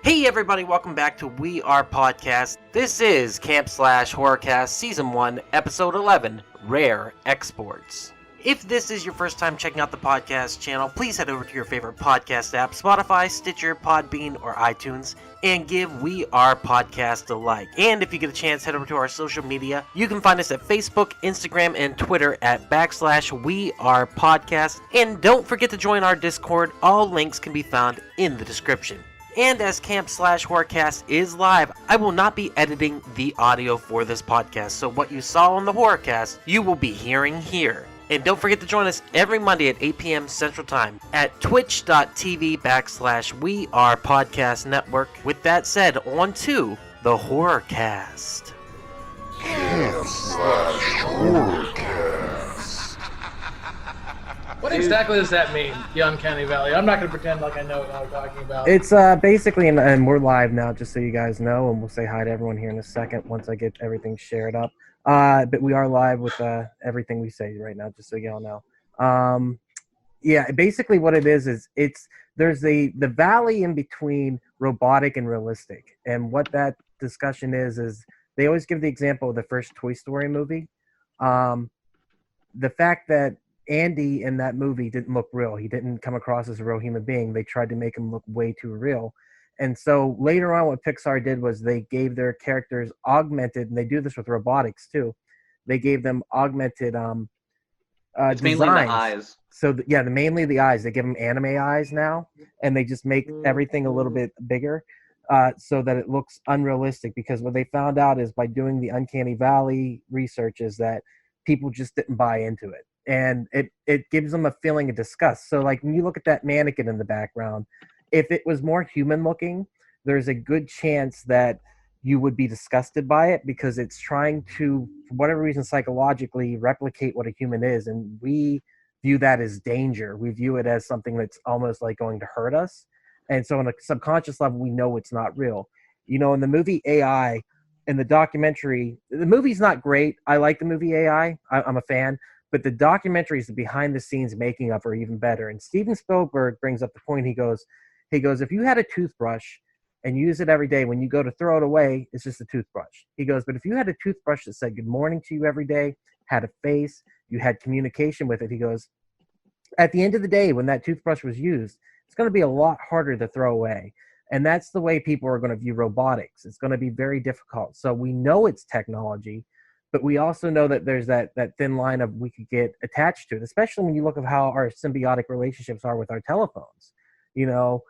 Hey everybody, welcome back to We Are Podcast. This is Slash Horrorcast Season 1, Episode 11, Rare Exports. If this is your first time checking out the podcast channel, please head over to your favorite podcast app, Spotify, Stitcher, Podbean, or iTunes, and give We Are Podcast a like. And if you get a chance, head over to our social media. You can find us at Facebook, Instagram, and Twitter at /We Are Podcast. And don't forget to join our Discord. All links can be found in the description. And as Slash Horrorcast is live, I will not be editing the audio for this podcast. So what you saw on the Horrorcast, you will be hearing here. And don't forget to join us every Monday at 8 p.m. Central Time at twitch.tv/We Are Podcast Network. With that said, on to the Horrorcast. Slash Horrorcast. What exactly does that mean, the Uncanny Valley? I'm not going to pretend like I know what I'm talking about. It's basically, and we're live now, just so you guys know, and we'll say hi to everyone here in a second once I get everything shared up. But we are live with everything we say right now, just so you all know. Yeah, basically what it is there's the valley in between robotic and realistic. And what that discussion is they always give the example of the first Toy Story movie. The fact that Andy in that movie didn't look real. He didn't come across as a real human being. They tried to make him look way too real. And so later on, what Pixar did was they gave their characters augmented, and they do this with robotics too. They gave them augmented it's mainly the eyes. So mainly the eyes. They give them anime eyes now, and they just make everything a little bit bigger so that it looks unrealistic. Because what they found out is by doing the Uncanny Valley research is that people just didn't buy into it. And it gives them a feeling of disgust. So like when you look at that mannequin in the background, if it was more human looking, there's a good chance that you would be disgusted by it because it's trying to, for whatever reason, psychologically replicate what a human is. And we view that as danger. We view it as something that's almost like going to hurt us. And so on a subconscious level, we know it's not real. You know, in the movie AI, in the documentary, the movie's not great. I like the movie AI. I'm a fan. But the documentaries, the behind-the-scenes making of are even better. And Steven Spielberg brings up the point. He goes, if you had a toothbrush and you use it every day, when you go to throw it away, it's just a toothbrush. He goes, but if you had a toothbrush that said good morning to you every day, had a face, you had communication with it, he goes, at the end of the day, when that toothbrush was used, it's going to be a lot harder to throw away. And that's the way people are going to view robotics. It's going to be very difficult. So we know it's technology, but we also know that there's that thin line of we could get attached to it, especially when you look at how our symbiotic relationships are with our telephones. You know,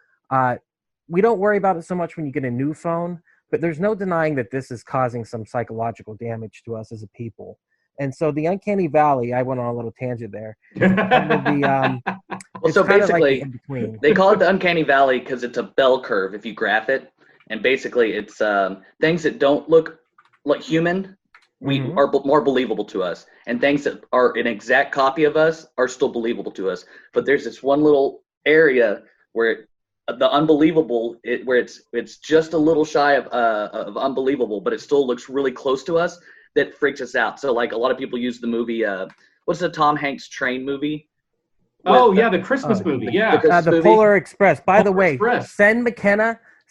we don't worry about it so much when you get a new phone, but there's no denying that this is causing some psychological damage to us as a people. And so the Uncanny Valley, I went on a little tangent there. Well, so basically, like they call it the Uncanny Valley because it's a bell curve if you graph it. And basically, it's things that don't look like human are more believable to us, and things that are an exact copy of us are still believable to us. But there's this one little area where the unbelievable, where it's just a little shy of unbelievable, but it still looks really close to us. That freaks us out. So like a lot of people use the movie. What's the Tom Hanks train movie? The Christmas movie. Yeah, the Polar Express. By the way, Express.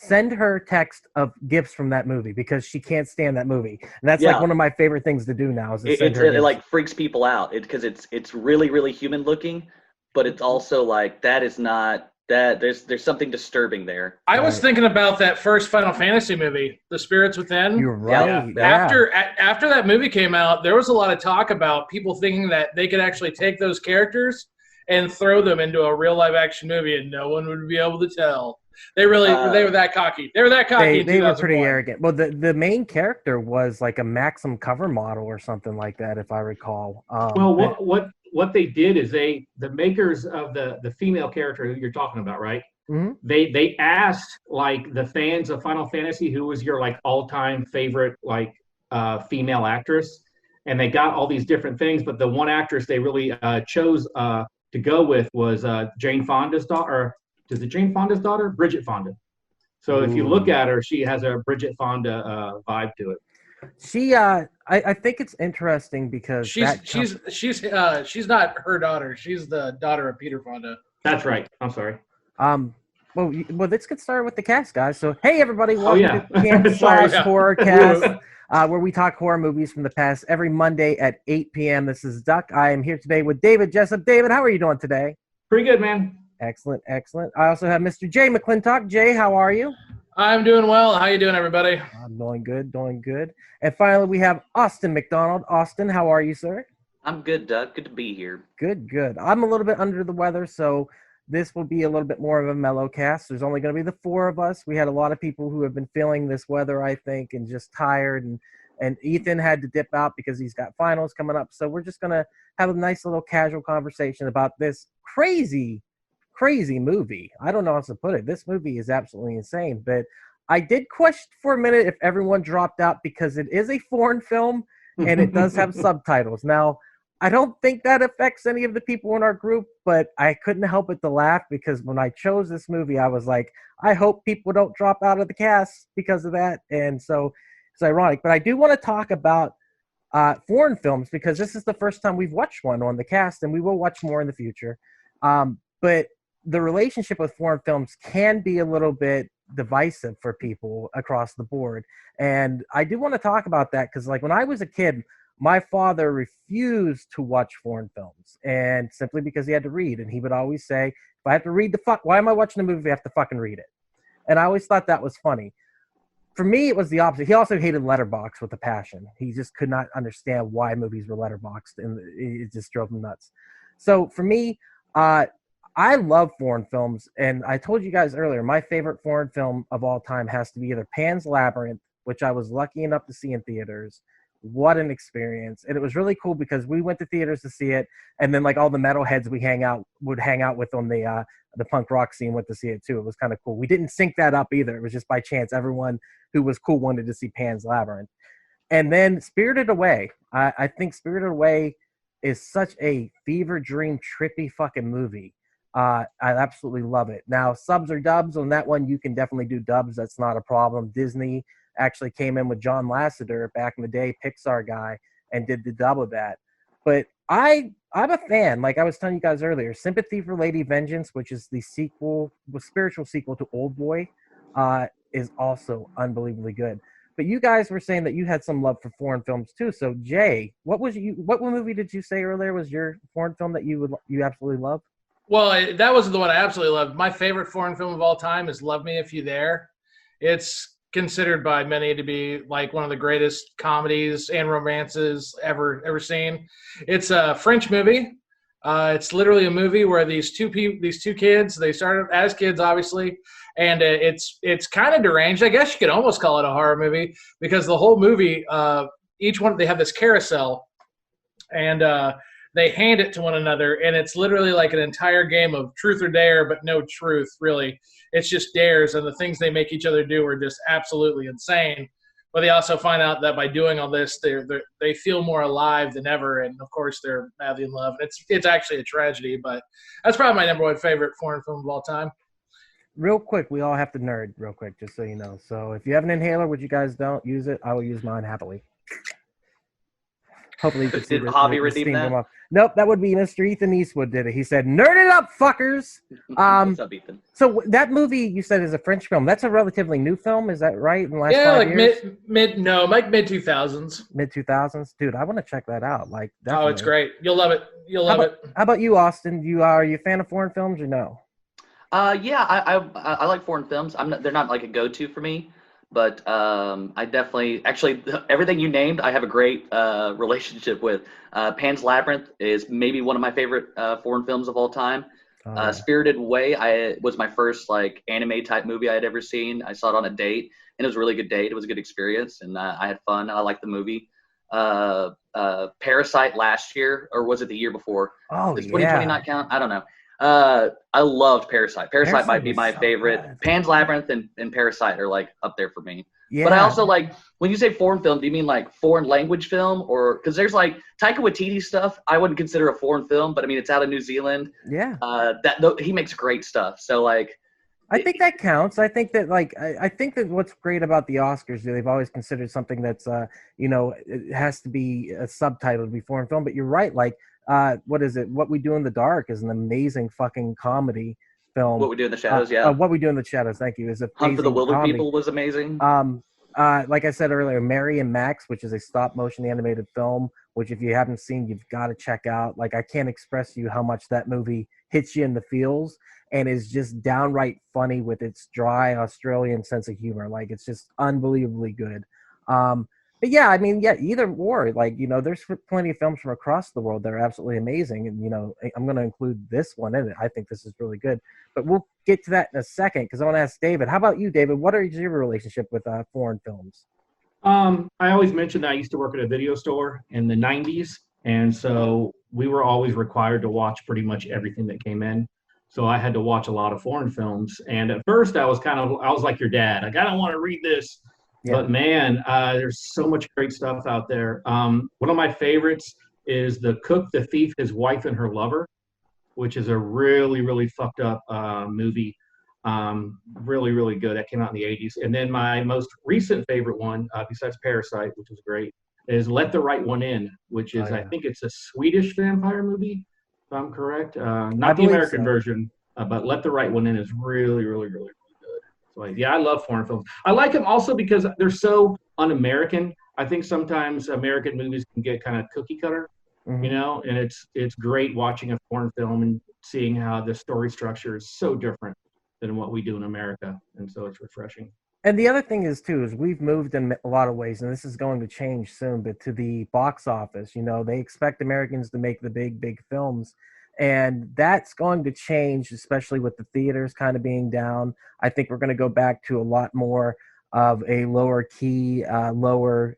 Send her text of gifts from that movie because she can't stand that movie. And that's like one of my favorite things to do now. Is to send her it like freaks people out because it's really, really human looking, but it's also like that is not that. There's something disturbing there. I was thinking about that first Final Fantasy movie, The Spirits Within. You're right. Yeah. After that movie came out, there was a lot of talk about people thinking that they could actually take those characters and throw them into a real live action movie, and no one would be able to tell. They were that cocky. They were that cocky. They were pretty arrogant. Well, the main character was like a Maxim cover model or something like that, if I recall. What they did is the makers of the female character who you're talking about, right? Mm-hmm. They asked like the fans of Final Fantasy who was your like all-time favorite like female actress, and they got all these different things, but the one actress they really chose to go with was Jane Fonda's daughter. Is it Jane Fonda's daughter? Bridget Fonda. So if you look at her, she has a Bridget Fonda vibe to it. She, I think it's interesting because she's not her daughter. She's the daughter of Peter Fonda. That's right. I'm sorry. Well, let's get started with the cast, guys. So, hey, everybody, Oh, welcome yeah. to Camp Slash Yeah. Horrorcast, where we talk horror movies from the past every Monday at 8 p.m. This is Duck. I am here today with David Jessup. David, how are you doing today? Pretty good, man. Excellent, excellent. I also have Mr. Jay McClintock. Jay, how are you? I'm doing well. How you doing, everybody? I'm doing good, doing good. And finally, we have Austin McDonald. Austin, how are you, sir? I'm good, Doug. Good to be here. Good, good. I'm a little bit under the weather, so this will be a little bit more of a mellow cast. There's only going to be the four of us. We had a lot of people who have been feeling this weather, I think, and just tired. And Ethan had to dip out because he's got finals coming up. So we're just going to have a nice little casual conversation about this crazy movie. I don't know how to put it. This movie is absolutely insane. But I did question for a minute if everyone dropped out because it is a foreign film and it does have subtitles. Now, I don't think that affects any of the people in our group, but I couldn't help it to laugh because when I chose this movie, I was like, I hope people don't drop out of the cast because of that. And so it's ironic. But I do want to talk about foreign films because this is the first time we've watched one on the cast, and we will watch more in the future. But the relationship with foreign films can be a little bit divisive for people across the board. And I do want to talk about that because, like, when I was a kid, my father refused to watch foreign films, and simply because he had to read. And he would always say, if I have to read why am I watching a movie if I have to fucking read it? And I always thought that was funny. For me, it was the opposite. He also hated Letterboxd with a passion. He just could not understand why movies were letterboxed, and it just drove him nuts. So for me, I love foreign films, and I told you guys earlier, my favorite foreign film of all time has to be either Pan's Labyrinth, which I was lucky enough to see in theaters. What an experience. And it was really cool because we went to theaters to see it, and then like all the metalheads we would hang out with on the punk rock scene went to see it too. It was kind of cool. We didn't sync that up either. It was just by chance. Everyone who was cool wanted to see Pan's Labyrinth. And then Spirited Away. I think Spirited Away is such a fever dream, trippy fucking movie. I absolutely love it. Now, subs or dubs on that one, you can definitely do dubs. That's not a problem. Disney actually came in with John Lasseter back in the day, Pixar guy, and did the dub of that. But I'm a fan. Like I was telling you guys earlier, Sympathy for Lady Vengeance, which is the spiritual sequel to Old Boy, is also unbelievably good. But you guys were saying that you had some love for foreign films too. So Jay, what movie did you say earlier was your foreign film that you absolutely love? Well, that was the one I absolutely loved. My favorite foreign film of all time is Love Me If You Dare. It's considered by many to be like one of the greatest comedies and romances ever seen. It's a French movie. It's literally a movie where these two kids, they started as kids, obviously, and it's kind of deranged. I guess you could almost call it a horror movie because the whole movie, each one, they have this carousel, and they hand it to one another, and it's literally like an entire game of truth or dare, but no truth, really. It's just dares, and the things they make each other do are just absolutely insane. But they also find out that by doing all this, they feel more alive than ever, and of course they're madly in love. It's actually a tragedy, but that's probably my number one favorite foreign film of all time. Real quick, we all have to nerd real quick, just so you know. So if you have an inhaler, which you guys don't, use it. I will use mine happily. Hopefully you can see Did Hobby redeem steam that? come off. Nope, that would be Mr. Ethan Eastwood did it. He said, "Nerd it up, fuckers." What's up, Ethan? So that movie you said is a French film. That's a relatively new film, is that right? In the last 5 like years? mid 2000s. Mid 2000s, dude. I want to check that out. Like, Oh, it's great. You'll love it. How about you, Austin? Are you a fan of foreign films or no? Yeah, I like foreign films. They're not like a go-to for me, but I definitely everything you named, I have a great relationship with. Pan's Labyrinth is maybe one of my favorite foreign films of all time. Yeah. Spirited Away was my first like anime type movie I had ever seen. I saw it on a date, and it was a really good date. It was a good experience, and I had fun. I liked the movie. Parasite last year, or was it the year before? Oh, Does 2020 not count? I don't know. I loved Parasite. Parasite might be my favorite. Good. Pan's Labyrinth and Parasite are like up there for me. Yeah. But I also like, when you say foreign film, do you mean like foreign language film? Or because there's like Taika Waititi stuff I wouldn't consider a foreign film, but I mean it's out of New Zealand. Yeah. He makes great stuff. So like, I think that counts. I think that I think that what's great about the Oscars, they've always considered something that's it has to be a subtitle to be foreign film. But you're right. Like what is it? What We Do in the Dark is an amazing fucking comedy film. What We Do in the Shadows, yeah. What We Do in the Shadows, thank you, is a Hunt for the Wilder People was amazing. Like I said earlier, Mary and Max, which is a stop motion animated film, which if you haven't seen, you've got to check out. Like, I can't express to you how much that movie hits you in the feels and is just downright funny with its dry Australian sense of humor. Like, it's just unbelievably good. But yeah, I mean, yeah, either or. Like, you know, there's plenty of films from across the world that are absolutely amazing. And, you know, I'm going to include this one in it. I think this is really good. But we'll get to that in a second because I want to ask David. How about you, David? What is your relationship with foreign films? I always mention that I used to work at a video store in the 90s. And so we were always required to watch pretty much everything that came in. So I had to watch a lot of foreign films. And at first I was like your dad. Like, I don't want to read this. Yeah. But man, there's so much great stuff out there. One of my favorites is The Cook, the Thief, His Wife, and Her Lover, which is a really, really fucked up movie. Really, really good. That came out in the 80s. And then my most recent favorite one, besides Parasite, which was great, is Let the Right One In, which is, I think it's a Swedish vampire movie, if I'm correct. Not the American version, but Let the Right One In is really, really, really good. Yeah, I love foreign films. I like them also because they're so un-American. I think sometimes American movies can get kind of cookie cutter, you know, and it's great watching a foreign film and seeing how the story structure is so different than what we do in America. And so it's refreshing. And the other thing is, too, is we've moved in a lot of ways, and this is going to change soon, but to the box office, you know, they expect Americans to make the big, big films. And that's going to change, especially with the theaters kind of being down. I think we're going to go back to a lot more of a lower key, lower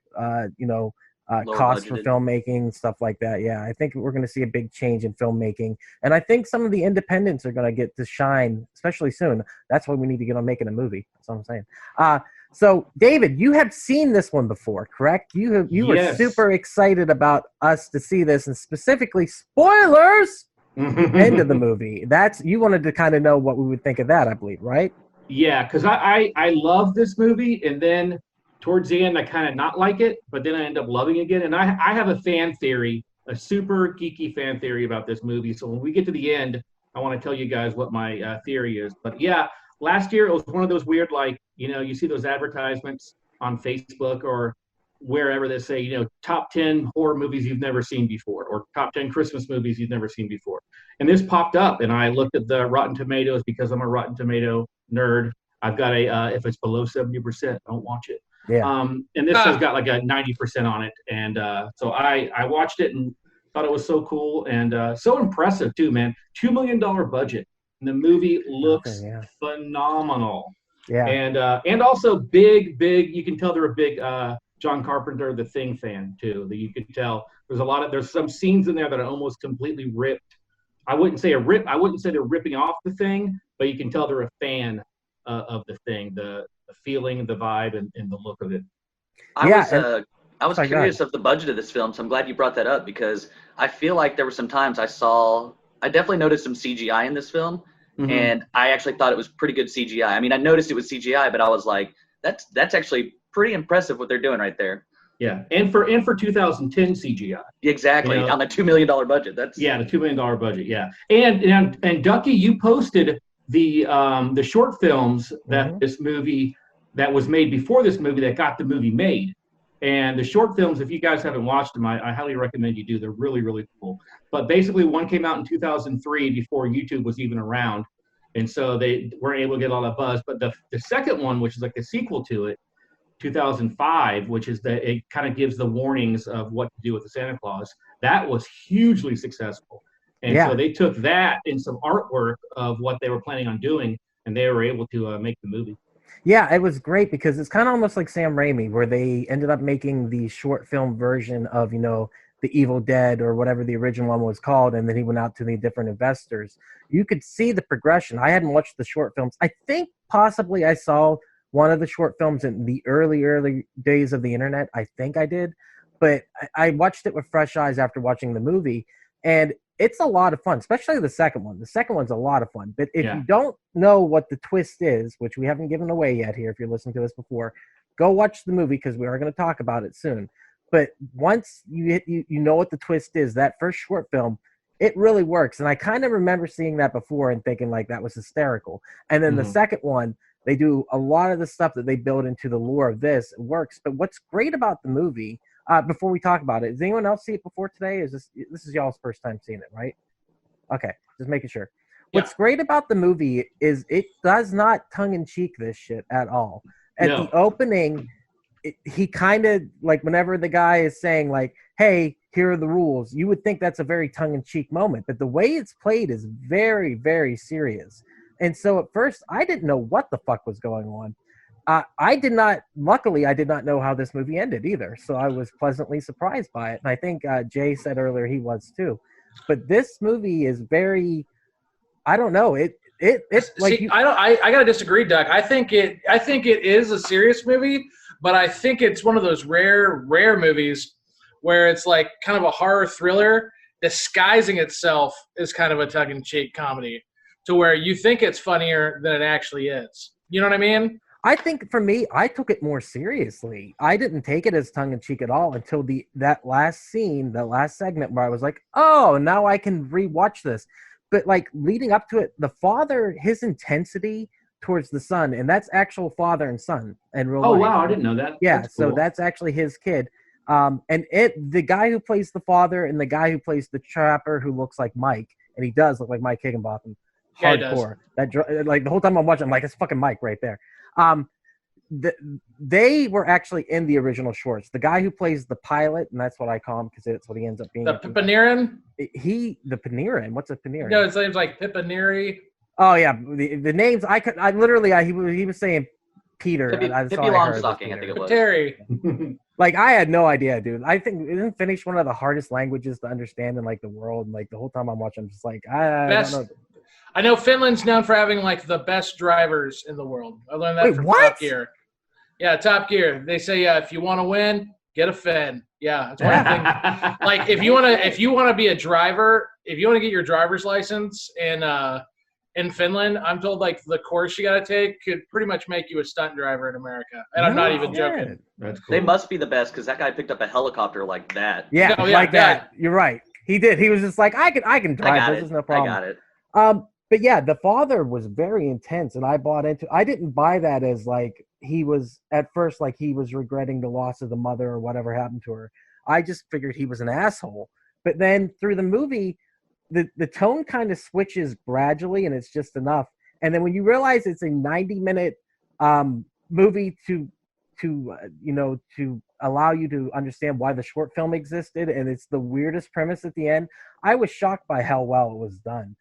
cost for filmmaking, stuff like that. Yeah, I think we're going to see a big change in filmmaking. And I think some of the independents are going to get to shine, especially soon. That's why we need to get on making a movie. That's what I'm saying. So, David, you have seen this one before, correct? You were super excited about us to see this, and specifically, spoilers! End of the movie. You wanted to kind of know what we would think of that, I believe, right? Yeah, because I love this movie, and then towards the end I kind of not like it, but then I end up loving it again. And I have a fan theory, a super geeky fan theory about this movie. So when we get to the end, I want to tell you guys what my theory is. But yeah, last year it was one of those weird, like, you know, you see those advertisements on Facebook or wherever they say, you know, top 10 horror movies you've never seen before, or top 10 Christmas movies you've never seen before. And this popped up, and I looked at the Rotten Tomatoes because I'm a Rotten Tomato nerd. I've got if it's below 70%, don't watch it. Yeah. And this has got like a 90% on it. And so I watched it and thought it was so cool and so impressive too, man. $2 million budget. And the movie looks phenomenal. Yeah. And also big, you can tell they're a big John Carpenter, The Thing fan too. That you could tell there's some scenes in there that are almost completely ripped. I wouldn't say they're ripping off The Thing, but you can tell they're a fan of The Thing, the feeling, the vibe, and the look of it. I was curious of the budget of this film, so I'm glad you brought that up because I feel like there were some times I definitely noticed some CGI in this film, and I actually thought it was pretty good CGI. I mean, I noticed it was CGI, but I was like, that's actually pretty impressive what they're doing right there. Yeah, and for 2010 CGI. Exactly, you know, on a $2 million budget. The $2 million budget. Yeah, and Ducky, you posted the short films that this movie that was made before this movie that got the movie made. And the short films, if you guys haven't watched them, I highly recommend you do. They're really, really cool. But basically, one came out in 2003 before YouTube was even around. And so they weren't able to get all that buzz. But the second one, which is like the sequel to it, 2005, which is it kind of gives the warnings of what to do with the Santa Claus, that was hugely successful. And so they took that and some artwork of what they were planning on doing, and they were able to make the movie. Yeah, it was great because it's kind of almost like Sam Raimi, where they ended up making the short film version of, you know, The Evil Dead or whatever the original one was called, and then he went out to the different investors. You could see the progression. I hadn't watched the short films. I think possibly I saw one of the short films in the early days of the internet. I think I did. But I watched it with fresh eyes after watching the movie, and it's a lot of fun, especially the second one. The second one's a lot of fun. But if you don't know what the twist is, which we haven't given away yet here if you're listening to this before, go watch the movie because we are going to talk about it soon. But once you know what the twist is, that first short film it really works. And I kind of remember seeing that before and thinking like that was hysterical. And then the second one, they do a lot of the stuff that they build into the lore of this. It works. But what's great about the movie, before we talk about it, does anyone else see it before today? Is this is y'all's first time seeing it, right? Okay, just making sure. What's great about the movie is it does not tongue-in-cheek this shit at all. At the opening, he kind of, like, whenever the guy is saying, like, hey, here are the rules, you would think that's a very tongue-in-cheek moment. But the way it's played is very, very serious. And so at first, I didn't know what the fuck was going on. Luckily, I did not know how this movie ended either. So I was pleasantly surprised by it. And I think Jay said earlier he was too. But this movie is very, I don't know. It's like I gotta disagree, Doug. I think it is a serious movie, but I think it's one of those rare movies where it's like kind of a horror thriller disguising itself as kind of a tongue-in-cheek comedy, to where you think it's funnier than it actually is. You know what I mean? I think for me, I took it more seriously. I didn't take it as tongue-in-cheek at all until that last scene, that last segment where I was like, oh, now I can rewatch this. But like leading up to it, the father, his intensity towards the son, and that's actual father and son in real life. Oh, wow, I didn't know that. Yeah, that's cool. So that's actually his kid. And the guy who plays the father and the guy who plays the trapper who looks like Mike, and he does look like Mike Higginbotham. Hardcore. Like the whole time I'm watching, I'm like, it's fucking Mike right there. They were actually in the original shorts. The guy who plays the pilot, and that's what I call him because that's what he ends up being. The Panarin? The Panarin? What's a Panarin? No, his name's like Pipineri. Oh yeah, the names he was saying Peter. Pippi Longstocking, I think it was. Terry. Like I had no idea, dude. I think isn't Finnish one of the hardest languages to understand in like the world? And like the whole time I'm watching, I'm just like I don't know. I know Finland's known for having like the best drivers in the world. I learned that from Top Gear. Yeah, Top Gear. They say, if you want to win, get a Finn. Yeah, that's one of the things. Like if you want to be a driver, if you want to get your driver's license in Finland, I'm told like the course you got to take could pretty much make you a stunt driver in America. And I'm not even joking. That's cool. They must be the best because that guy picked up a helicopter like that. Yeah, like that. You're right. He did. He was just like, I can drive. This is no problem. I got it. But yeah, the father was very intense, and I bought into. I didn't buy that as like he was at first like he was regretting the loss of the mother or whatever happened to her. I just figured he was an asshole. But then through the movie, the tone kind of switches gradually, and it's just enough. And then when you realize it's a 90-minute movie to allow you to understand why the short film existed, and it's the weirdest premise at the end, I was shocked by how well it was done.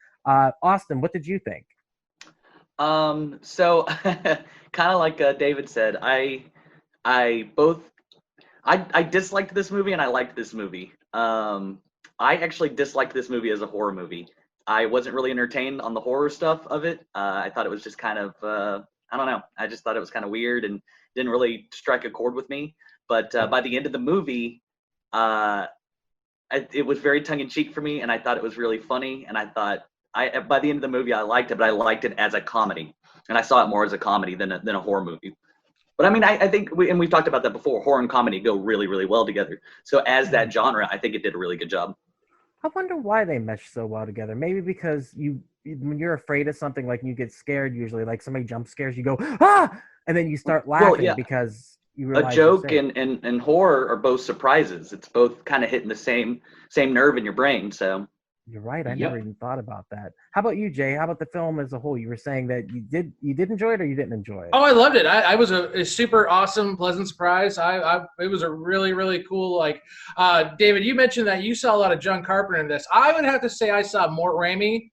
Austin, what did you think? So kind of like David said, I disliked this movie and I liked this movie. I actually disliked this movie as a horror movie. I wasn't really entertained on the horror stuff of it. I thought it was just kind of, I don't know. I just thought it was kind of weird and didn't really strike a chord with me. But by the end of the movie, it was very tongue-in-cheek for me, and I thought it was really funny. And I thought, by the end of the movie, I liked it, but I liked it as a comedy, and I saw it more as a comedy than a horror movie. But I mean, I think, we've talked about that before, horror and comedy go really, really well together. So as that genre, I think it did a really good job. I wonder why they mesh so well together. Maybe because when you're afraid of something, like you get scared usually, like somebody jump scares, you go, ah! And then you start laughing because you realize a joke and horror are both surprises. It's both kind of hitting the same nerve in your brain, so. You're right. I never even thought about that. How about you, Jay? How about the film as a whole? You were saying that you did enjoy it, or you didn't enjoy it? Oh, I loved it. I was a super awesome, pleasant surprise. It was a really, really cool. Like, David, you mentioned that you saw a lot of John Carpenter in this. I would have to say I saw more Raimi.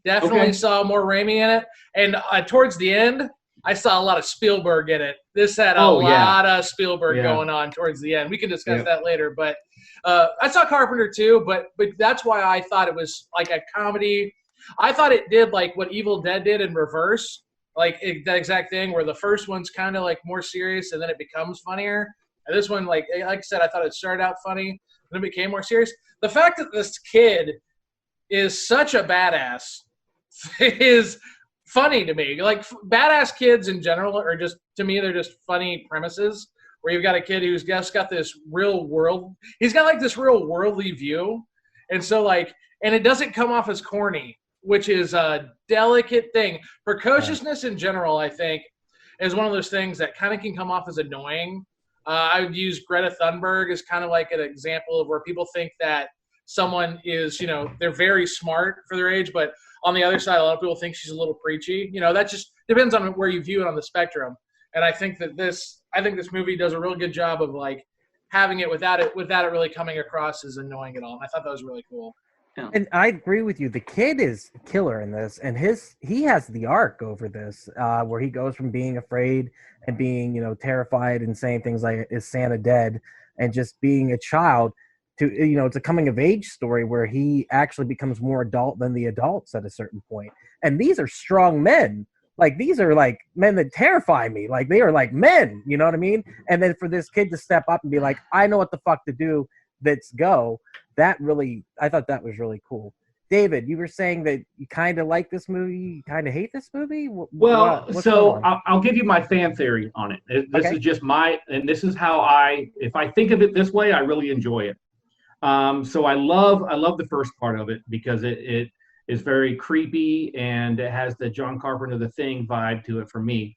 Definitely saw more Raimi in it. And towards the end, I saw a lot of Spielberg in it. This had a lot of Spielberg going on towards the end. We can discuss that later, but I saw Carpenter too, but that's why I thought it was like a comedy. I thought it did like what Evil Dead did in reverse, like that exact thing where the first one's kind of like more serious and then it becomes funnier. And this one, like I said, I thought it started out funny and then it became more serious. The fact that this kid is such a badass is funny to me. Like badass kids in general are just, to me, they're just funny premises where you've got a kid who's just got this real world. He's got like this real worldly view. And so like and it doesn't come off as corny, which is a delicate thing. Precociousness in general, I think, is one of those things that kind of can come off as annoying. I would use Greta Thunberg as kind of like an example of where people think that someone is, they're very smart for their age, but on the other side, a lot of people think she's a little preachy. That just depends on where you view it on the spectrum. And I think this movie does a real good job of like having it without it really coming across as annoying at all. And I thought that was really cool. Yeah. And I agree with you. The kid is killer in this, and he has the arc over this, where he goes from being afraid and being, terrified and saying things like, "Is Santa dead?" and just being a child to, it's a coming of age story where he actually becomes more adult than the adults at a certain point. And these are strong men. Like, these are like men that terrify me. Like, they are like men, you know what I mean? And then for this kid to step up and be like, I know what the fuck to do. Let's go. I thought that was really cool. David, you were saying that you kind of like this movie, you kind of hate this movie? I'll give you my fan theory on it. This is just and this is how if I think of it this way, I really enjoy it. So I love the first part of it because it is very creepy and it has the John Carpenter The Thing vibe to it for me.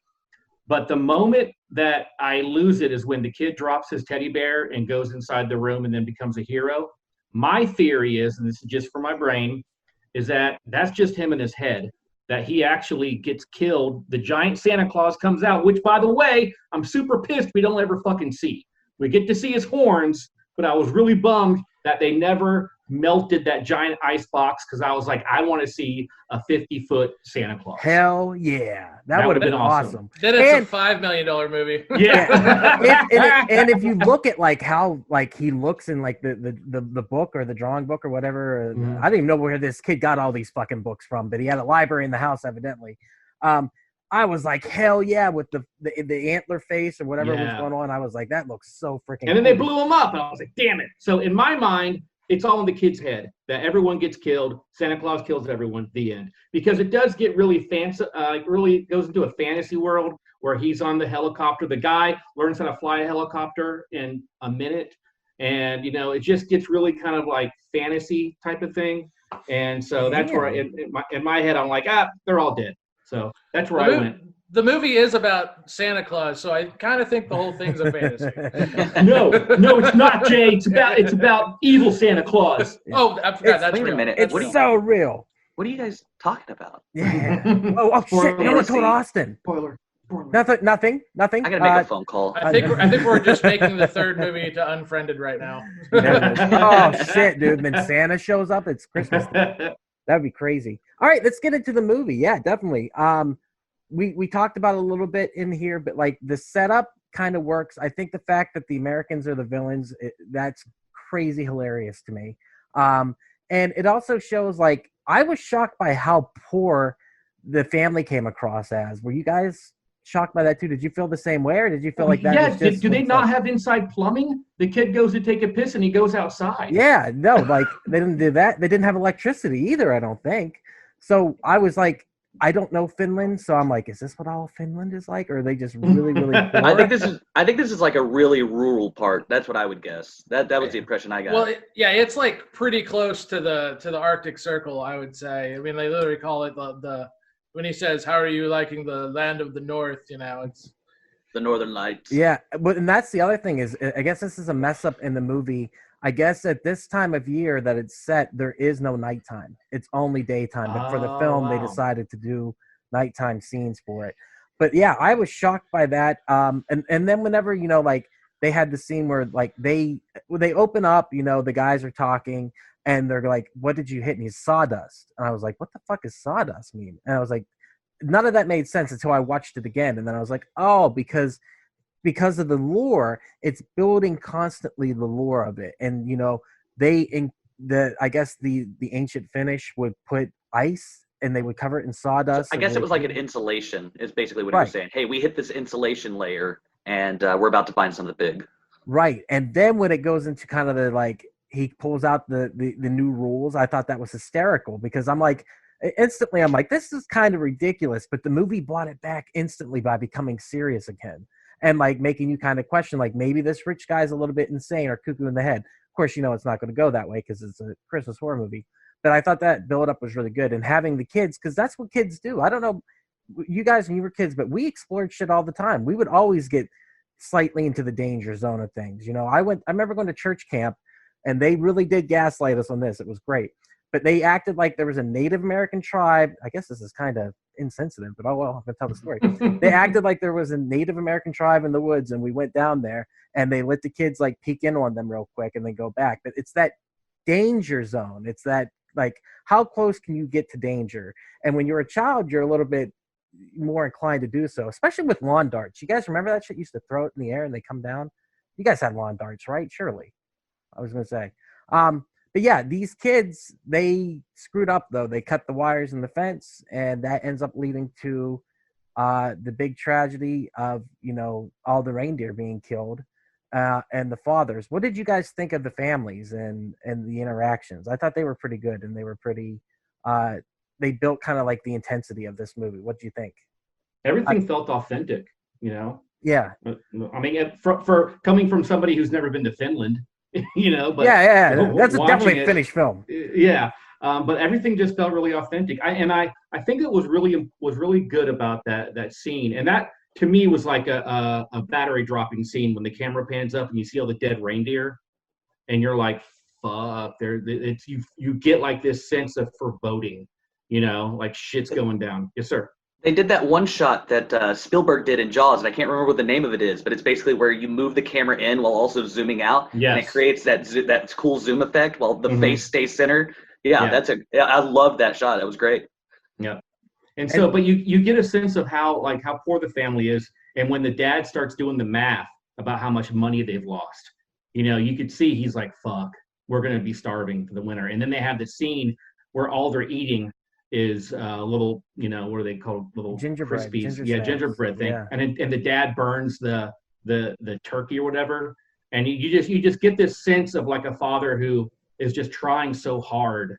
But the moment that I lose it is when the kid drops his teddy bear and goes inside the room and then becomes a hero. My theory is, and this is just for my brain, is that that's just him in his head, that he actually gets killed. The giant Santa Claus comes out, which, by the way, I'm super pissed we don't ever fucking see. We get to see his horns, but I was really bummed that they never melted that giant ice box because I was like, I want to see a 50-foot Santa Claus. Hell yeah. That would have been awesome. Then it's a $5 million movie. Yeah. and if you look at like how like he looks in like the book or the drawing book or whatever, I didn't even know where this kid got all these fucking books from, but he had a library in the house evidently. I was like, hell yeah, with the antler face or whatever was going on. I was like, that looks so freaking And then they blew him up, and I was like, damn it. So in my mind, it's all in the kid's head that everyone gets killed. Santa Claus kills everyone. The end. Because it does get really fancy, really goes into a fantasy world where he's on the helicopter. The guy learns how to fly a helicopter in a minute, and it just gets really kind of like fantasy type of thing. And so that's where in my head I'm like, they're all dead. So that's where I went. The movie is about Santa Claus, so I kind of think the whole thing's a fantasy. No, it's not, Jay. It's about evil Santa Claus. Oh, I forgot. That's wait real. a minute. It's so real. What are you guys talking about? Yeah. oh shit! No one told Austin. Spoiler. Nothing. I gotta make a phone call. I think we're just making the third movie to Unfriended right now. Oh shit, dude! Then Santa shows up. It's Christmas. That'd be crazy. All right, let's get into the movie. Yeah, definitely. We talked about it a little bit in here, but like the setup kind of works. I think the fact that the Americans are the villains, that's crazy hilarious to me. And it also shows like I was shocked by how poor the family came across as. Were you guys shocked by that too? Did you feel the same way, or did you feel like that? Yeah. Was just do they not have inside plumbing? The kid goes to take a piss and he goes outside. Yeah, no, like they didn't do that. They didn't have electricity either, I don't think. So I was like, I don't know Finland, so I'm like, is this what all Finland is like, or are they just really, really poor? I think this is like a really rural part. That's what I would guess. That was the impression I got. Well, it's like pretty close to the Arctic Circle, I would say. I mean, they literally call it the when he says, "How are you liking the land of the North?" It's the Northern Lights. Yeah, but and that's the other thing is, I guess this is a mess up in the movie. I guess at this time of year that it's set, there is no nighttime. It's only daytime. But for the film, they decided to do nighttime scenes for it. But yeah, I was shocked by that. And then whenever, like they had the scene where like they open up, the guys are talking and they're like, what did you hit? And he's sawdust. And I was like, what the fuck does sawdust mean? And I was like, none of that made sense until I watched it again. And then I was like, oh, because of the lore, it's building constantly the lore of it. And, I guess the ancient Finnish would put ice and they would cover it in sawdust. I guess it was like an insulation is basically what he was saying. Hey, we hit this insulation layer and we're about to find something big. Right. And then when it goes into kind of the, like, he pulls out the new rules, I thought that was hysterical because I'm like, this is kind of ridiculous, but the movie brought it back instantly by becoming serious again. And like making you kind of question, like maybe this rich guy's a little bit insane or cuckoo in the head. Of course, it's not going to go that way because it's a Christmas horror movie. But I thought that build up was really good, and having the kids, because that's what kids do. I don't know you guys when you were kids, but we explored shit all the time. We would always get slightly into the danger zone of things. I remember going to church camp, and they really did gaslight us on this. It was great. But they acted like there was a Native American tribe. I guess this is kind of insensitive, but oh well, I'm going to tell the story. They acted like there was a Native American tribe in the woods, and we went down there, and they let the kids like peek in on them real quick and then go back. But it's that danger zone. It's that, like, how close can you get to danger? And when you're a child, you're a little bit more inclined to do so, especially with lawn darts. You guys remember that shit? You used to throw it in the air and they come down? You guys had lawn darts, right? Surely. I was going to say. But yeah, these kids, they screwed up, though. They cut the wires in the fence, and that ends up leading to the big tragedy of, all the reindeer being killed and the fathers. What did you guys think of the families and the interactions? I thought they were pretty good, and they were pretty they built kind of like the intensity of this movie. What do you think? Everything felt authentic, Yeah. I mean, for coming from somebody who's never been to Finland, but yeah, that's definitely a Finnish film. Yeah, but everything just felt really authentic. I think it was really good about that scene, and that to me was like a battery dropping scene when the camera pans up and you see all the dead reindeer, and you're like, fuck, it's you get like this sense of foreboding, like shit's going down. Yes, sir. They did that one shot that Spielberg did in Jaws, and I can't remember what the name of it is, but it's basically where you move the camera in while also zooming out, yes. And it creates that cool zoom effect while the face stays centered. Yeah, I love that shot. That was great. Yeah, and so, but you get a sense of how poor the family is, and when the dad starts doing the math about how much money they've lost, you could see he's like, "Fuck, we're gonna be starving for the winter." And then they have the scene where all they're eating is little, what are they called? Little gingerbread, crispies. Gingerbread thing. Yeah. And the dad burns the turkey or whatever. And you just get this sense of like a father who is just trying so hard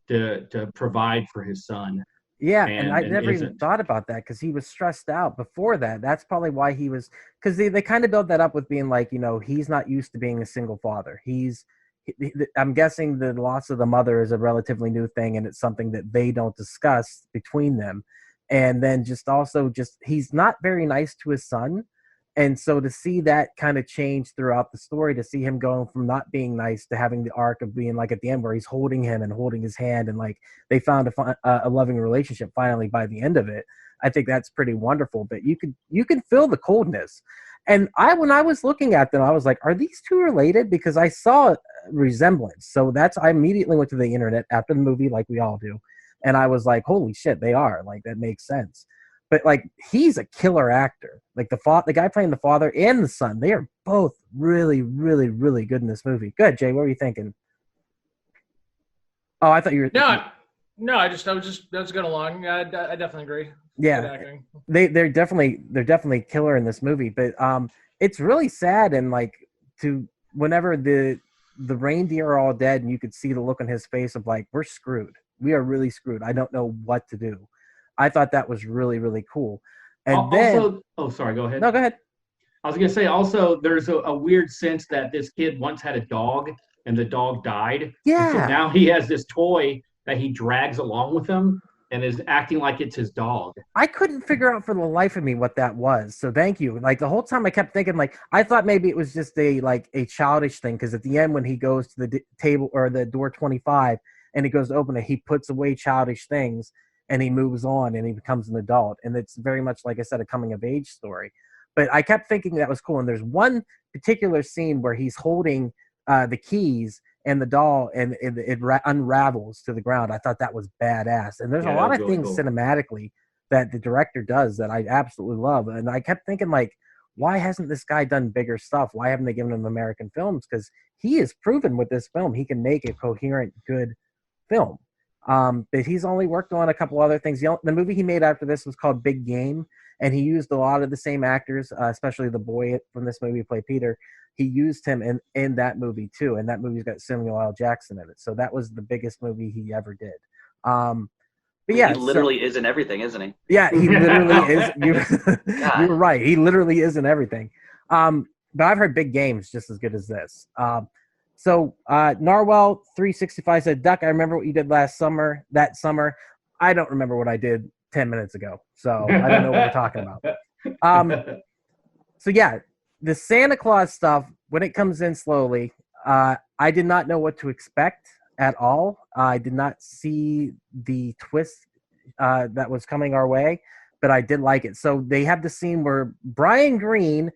to provide for his son. Yeah, and I never even thought about that because he was stressed out before that. That's probably why he was, because they kind of built that up with being like, he's not used to being a single father. I'm guessing the loss of the mother is a relatively new thing, and it's something that they don't discuss between them. And then he's not very nice to his son. And so to see that kind of change throughout the story, to see him going from not being nice to having the arc of being like at the end where he's holding him and holding his hand, and like they found a loving relationship finally by the end of it. I think that's pretty wonderful. But you can feel the coldness. And when I was looking at them, I was like, are these two related? Because I saw resemblance. So I immediately went to the internet after the movie, like we all do. And I was like, holy shit, they are. Like, that makes sense. But like, he's a killer actor. Like the guy playing the father and the son, they are both really, really, really good in this movie. Good, Jay. What were you thinking? Oh, I thought you were. No, I was going along. I definitely agree. Yeah, they're definitely killer in this movie. But it's really sad, and like whenever the reindeer are all dead, and you could see the look on his face of like, we're screwed. We are really screwed. I don't know what to do. I thought that was really, really cool. And sorry, go ahead. No, go ahead. I was going to say also there's a weird sense that this kid once had a dog and the dog died. Yeah. So now he has this toy that he drags along with him and is acting like it's his dog. I couldn't figure out for the life of me what that was. So thank you. Like the whole time I kept thinking, like, I thought maybe it was just a childish thing. Cause at the end, when he goes to the table or the door 25 and he goes to open it, he puts away childish things and he moves on and he becomes an adult. And it's very much, like I said, a coming of age story. But I kept thinking that was cool. And there's one particular scene where he's holding the keys and the doll, and it unravels to the ground. I thought that was badass. And there's a lot of really things cinematically that the director does that I absolutely love. And I kept thinking, like, why hasn't this guy done bigger stuff? Why haven't they given him American films? Because he has proven with this film he can make a coherent, good film. But he's only worked on a couple other things. The movie he made after this was called Big Game, and he used a lot of the same actors, especially the boy from this movie who played Peter. He used him in that movie too, and that movie's got Samuel L. Jackson in it. So that was the biggest movie he ever did. But yeah, he literally is in everything, isn't he? Yeah, he literally is. You're right. He literally is in everything. But I've heard Big Game's just as good as this. So Narwhal 365 said, Duck, I remember what you did that summer. I don't remember what I did 10 minutes ago. So I don't know what we're talking about. So yeah, the Santa Claus stuff, when it comes in slowly, I did not know what to expect at all. I did not see the twist that was coming our way, but I did like it. So they have the scene where Brian Green,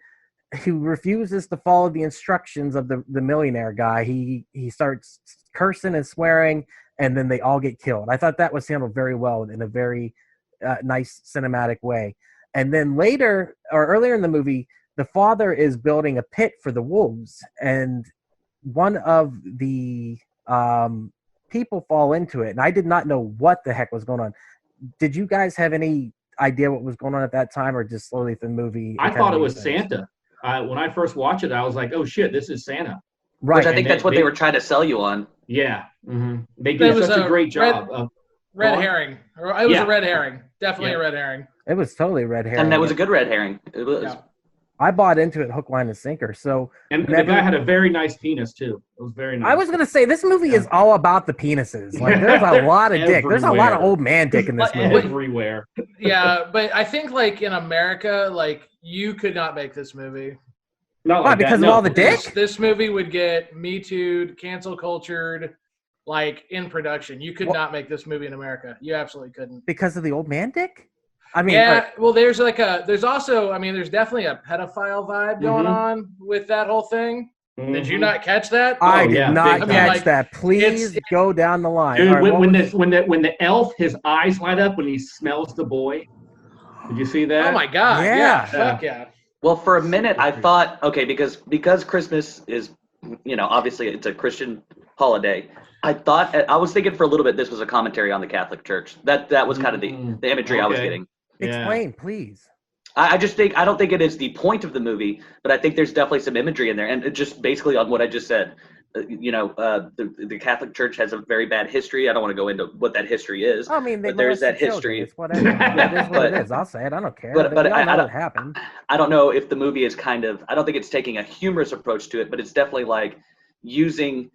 who refuses to follow the instructions of the millionaire guy, he starts cursing and swearing, and then they all get killed. I thought that was handled very well in a very nice cinematic way. And then later, or earlier in the movie, the father is building a pit for the wolves, and one of the people fall into it, and I did not know what the heck was going on. Did you guys have any idea what was going on at that time, or just slowly through the movie? I thought it was Santa. When I first watched it, I was like, oh shit, this is Santa. Right. Which I think that's what they were trying to sell you on. Yeah. Mm-hmm. They did such a great job of red herring. It was a red herring. Definitely a red herring. It was totally a red herring. And that was a good red herring. It was. Yeah. I bought into it hook, line, and sinker. So and the guy had a very nice penis too. It was very nice. I was gonna say this movie is all about the penises. Like there's a lot of dick. There's a lot of old man dick in this movie. Everywhere. Yeah, but I think like in America, like you could not make this movie. Not Why? like Because that. of all the dick? This movie would get Me Too'd, cancel cultured, like in production. You could not make this movie in America. You absolutely couldn't. Because of the old man dick? I mean, yeah. Well, there's also, I mean, there's definitely a pedophile vibe going on with that whole thing. Mm-hmm. Did you not catch that? I did not catch that. Please go down the line. Dude, right, when the elf, his eyes light up when he smells the boy. Did you see that? Oh my god! Yeah, fuck yeah. Well, for a minute, I thought, okay, because Christmas is, obviously it's a Christian holiday. I was thinking for a little bit this was a commentary on the Catholic Church. That was kind of the imagery I was getting. Explain, please. I don't think it is the point of the movie, but I think there's definitely some imagery in there, and just basically on what I just said. The Catholic Church has a very bad history. I don't want to go into what that history is. I mean, but there's that history. It's whatever. That is what it is. I'll say it. I don't care. But I don't. Happened. I don't know if the movie is I don't think it's taking a humorous approach to it, but it's definitely like using.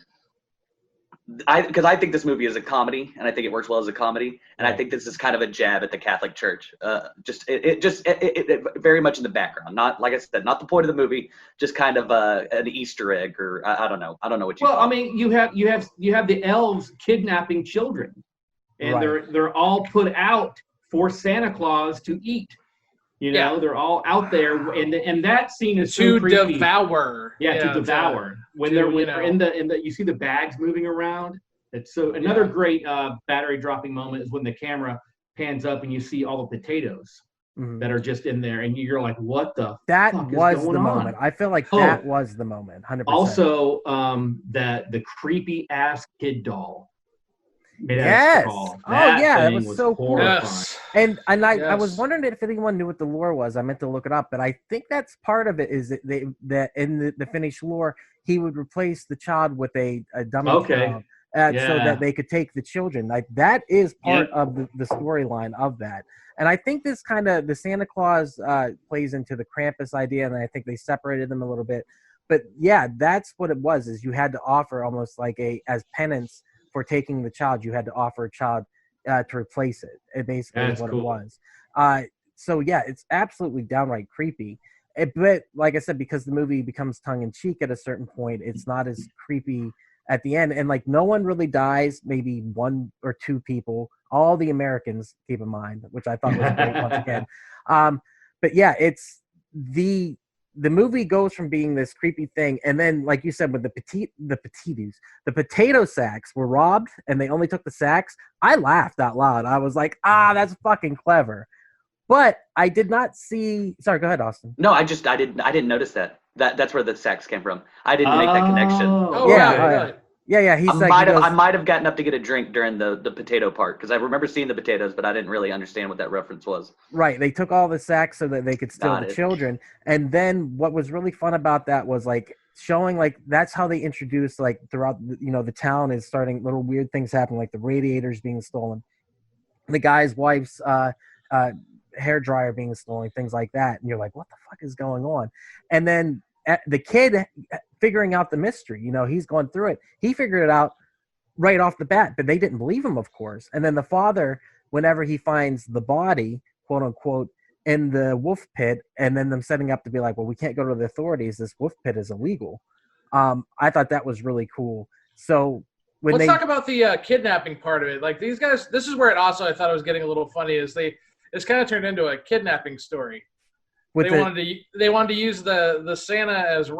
Because I think this movie is a comedy, and I think it works well as a comedy, and I think this is kind of a jab at the Catholic Church. It very much in the background, not like I said, not the point of the movie, just kind of an Easter egg, or I don't know what you. Well, I mean, you have the elves kidnapping children, and they're all put out for Santa Claus to eat. They're all out there, and that scene is so creepy. Devour. To devour. When they're in the you see the bags moving around. It's so another great battery dropping moment is when the camera pans up and you see all the potatoes that are just in there, and you're like, "What the?" That fuck was is going the on? moment. I feel like that was the moment. 100%. Also, the creepy ass kid doll. Yes. That was so cool. Yes. And I was wondering if anyone knew what the lore was. I meant to look it up, but I think that's part of it. Is that in the Finnish lore, he would replace the child with a dummy child, so that they could take the children. Like that is part of the storyline of that. And I think this kind of the Santa Claus plays into the Krampus idea, and I think they separated them a little bit. But yeah, that's what it was. Is you had to offer almost like as penance for taking the child, you had to offer a child to replace it. It basically is what it was. So yeah, it's absolutely downright creepy. But like I said, because the movie becomes tongue-in-cheek at a certain point, it's not as creepy at the end. And like no one really dies, maybe one or two people. All the Americans, keep in mind, which I thought was great once again. But yeah, it's the movie goes from being this creepy thing, and then, like you said, with the potato sacks were robbed, and they only took the sacks. I laughed out loud. I was like, that's fucking clever. But I did not see. Sorry, go ahead, Austin. No, I didn't notice that. That's where the sacks came from. I didn't make that connection. Oh, yeah, right. Yeah. I might have gotten up to get a drink during the potato part because I remember seeing the potatoes, but I didn't really understand what that reference was. Right. They took all the sacks so that they could steal the children. And then what was really fun about that was like showing like that's how they introduced like throughout the town is starting little weird things happening, like the radiators being stolen, the guy's wife's hair dryer being stolen, things like that. And you're like, what the fuck is going on? And then the kid figuring out the mystery. He's going through it. He figured it out right off the bat, but they didn't believe him, of course. And then the father, whenever he finds the body, quote unquote, in the wolf pit, and then them setting up to be like, well, we can't go to the authorities. This wolf pit is illegal. I thought that was really cool. So let's talk about the kidnapping part of it. Like these guys, this is where it also I thought it was getting a little funny. It's kind of turned into a kidnapping story. They wanted to use the Santa as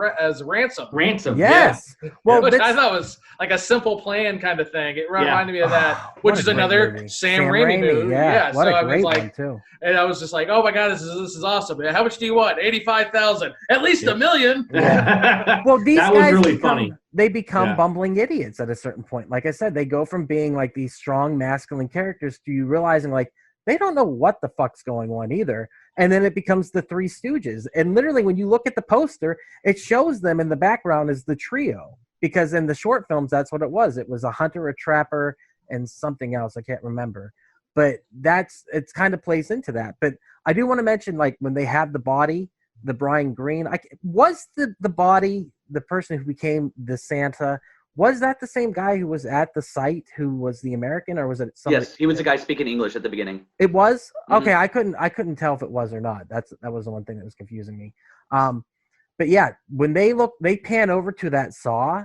ransom. Ransom. Yes. Yeah. Well, which I thought was like a simple plan kind of thing. It reminded me of that, which is another movie. Sam Raimi movie. Yeah. What so a great one one too. And I was just like, oh my god, this is awesome. How much do you want? 85,000. At least $1 million. Yeah. Well, these that guys was really funny. They become bumbling idiots at a certain point. Like I said, they go from being like these strong masculine characters to you realizing like they don't know what the fuck's going on either. And then it becomes the Three Stooges. And literally, when you look at the poster, it shows them in the background as the trio. Because in the short films, that's what it was. It was a hunter, a trapper, and something else. I can't remember. But it's kind of plays into that. But I do want to mention, like, when they have the body, the Brian Green, was the body, the person who became the Santa, was that the same guy who was at the site who was the American, or was it somebody? Yes, he was the guy speaking English at the beginning. It was? Mm-hmm. Okay, I couldn't tell if it was or not. That was the one thing that was confusing me. But yeah, when they pan over to that saw,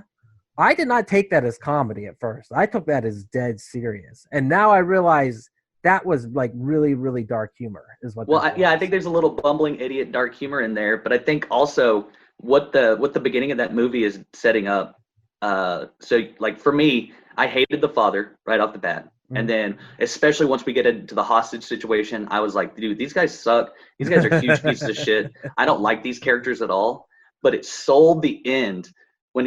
I did not take that as comedy at first. I took that as dead serious. And now I realize that was like really, really dark humor is what. Well, I think there's a little bumbling idiot dark humor in there, but I think also what the beginning of that movie is setting up. So like for me, I hated the father right off the bat. Mm-hmm. And then especially once we get into the hostage situation, I was like, dude, these guys suck. These guys are huge pieces of shit. I don't like these characters at all. But it sold the end when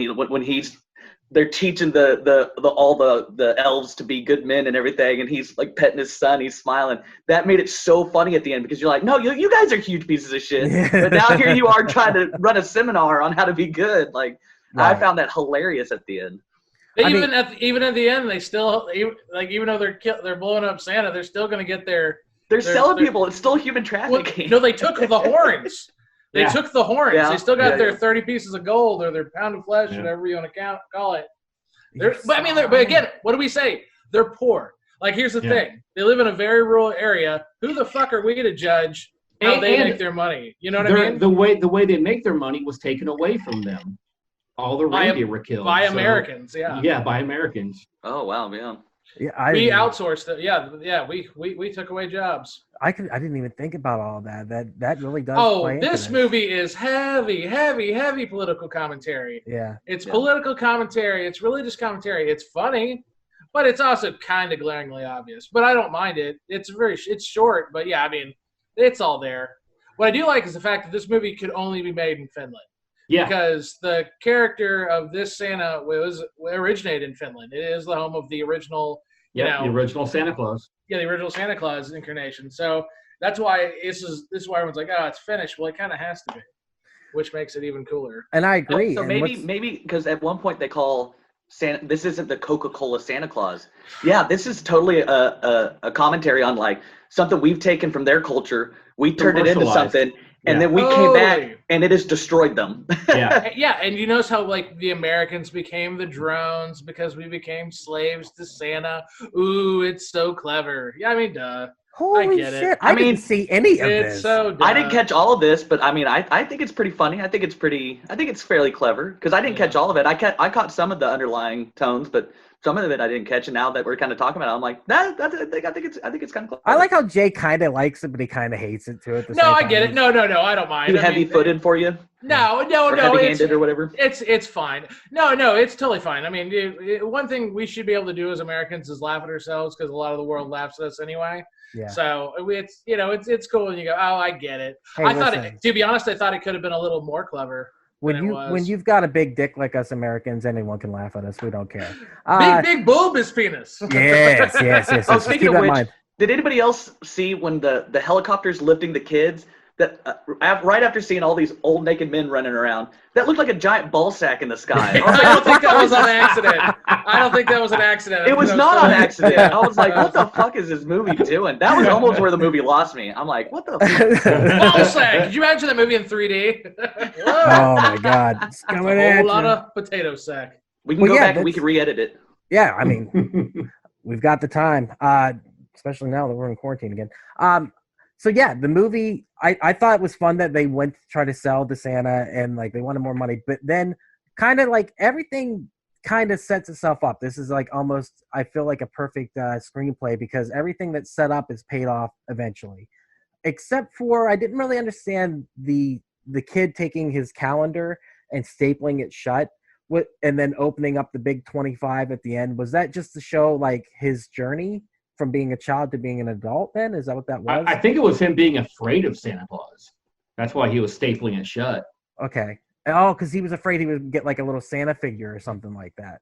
they're teaching all the elves to be good men and everything, and he's like petting his son, he's smiling. That made it so funny at the end because you're like, no, you guys are huge pieces of shit. Yeah. But now here you are trying to run a seminar on how to be good. Like, right. I found that hilarious at the end. Even at the end, they still even though they're blowing up Santa, they're still going to get they're selling people. It's still human trafficking. No, they took the horns. They took the horns. Yeah. They still got their 30 pieces of gold or their pound of flesh, whatever you want to call it. But again, what do we say? They're poor. Like, here's the thing. They live in a very rural area. Who the fuck are we to judge how they make their money? You know what I mean? The way they make their money was taken away from them. All the reindeer were killed. By Americans, yeah. Yeah, by Americans. Oh, wow, yeah. Yeah, we outsourced it. Yeah. We took away jobs. I didn't even think about all that. That really does. Oh, this movie is heavy political commentary. Yeah, it's political commentary. It's religious commentary. It's funny, but it's also kind of glaringly obvious. But I don't mind it. It's short, but yeah, I mean, it's all there. What I do like is the fact that this movie could only be made in Finland. Yeah. Because the character of this Santa originated in Finland. It is the home of the original, the original Santa Claus. Yeah, the original Santa Claus incarnation. So that's why this is why everyone's like, oh, it's Finnish. Well, it kind of has to be, which makes it even cooler. And I agree. So maybe because at one point they call Santa. This isn't the Coca-Cola Santa Claus. Yeah, this is totally a commentary on like something we've taken from their culture. We turned it into something. And then we came back, and it has destroyed them. Yeah, and you notice how like the Americans became the drones because we became slaves to Santa. Ooh, it's so clever. Yeah, I mean, duh. Holy I get shit! It. I didn't see any of this. It's so dumb. I didn't catch all of this, but I mean, I think it's pretty funny. I think it's fairly clever because I didn't catch all of it. I caught some of the underlying tones, but some of it I didn't catch. And now that we're kind of talking about it, I'm like, I think it's kind of clever. I like how Jay kind of likes it, but he kind of hates it too. I get it. No, I don't mind. Too heavy-footed for you? No. Heavy-handed or whatever. It's fine. No, it's totally fine. I mean, one thing we should be able to do as Americans is laugh at ourselves because a lot of the world laughs at us anyway. Yeah. So it's cool when you go, oh, I get it. Hey, to be honest, I thought it could have been a little more clever. When you've got a big dick like us Americans, anyone can laugh at us. We don't care. Big bulbous penis. Yes. Oh, speaking of which, did anybody else see when the helicopter's lifting the kids, right after seeing all these old naked men running around, that looked like a giant ball sack in the sky. I don't think that was on accident. I don't think that was an accident. It was not on accident. I was like, what the fuck is this movie doing? That was almost where the movie lost me. I'm like, what the fuck? Ball sack. Could you imagine that movie in 3D? Oh my God. It's coming a at whole you. lot of potato sack. We can go back and we can re-edit it. Yeah, I mean, we've got the time, especially now that we're in quarantine again. So yeah, the movie, I thought it was fun that they went to try to sell to Santa and like they wanted more money, but then kind of like everything kind of sets itself up. This is like almost, I feel like a perfect screenplay because everything that's set up is paid off eventually. Except for, I didn't really understand the kid taking his calendar and stapling it shut and then opening up the big 25 at the end. Was that just to show like his journey from being a child to being an adult then? Is that what that was? I think it was him being afraid of Santa Claus. That's why he was stapling it shut. Okay. Oh, because he was afraid he would get like a little Santa figure or something like that.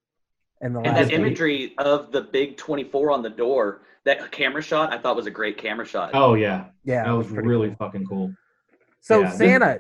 And that imagery of the big 24 on the door, that camera shot, I thought was a great camera shot. Oh, yeah. Yeah. That was really fucking cool. So yeah, Santa...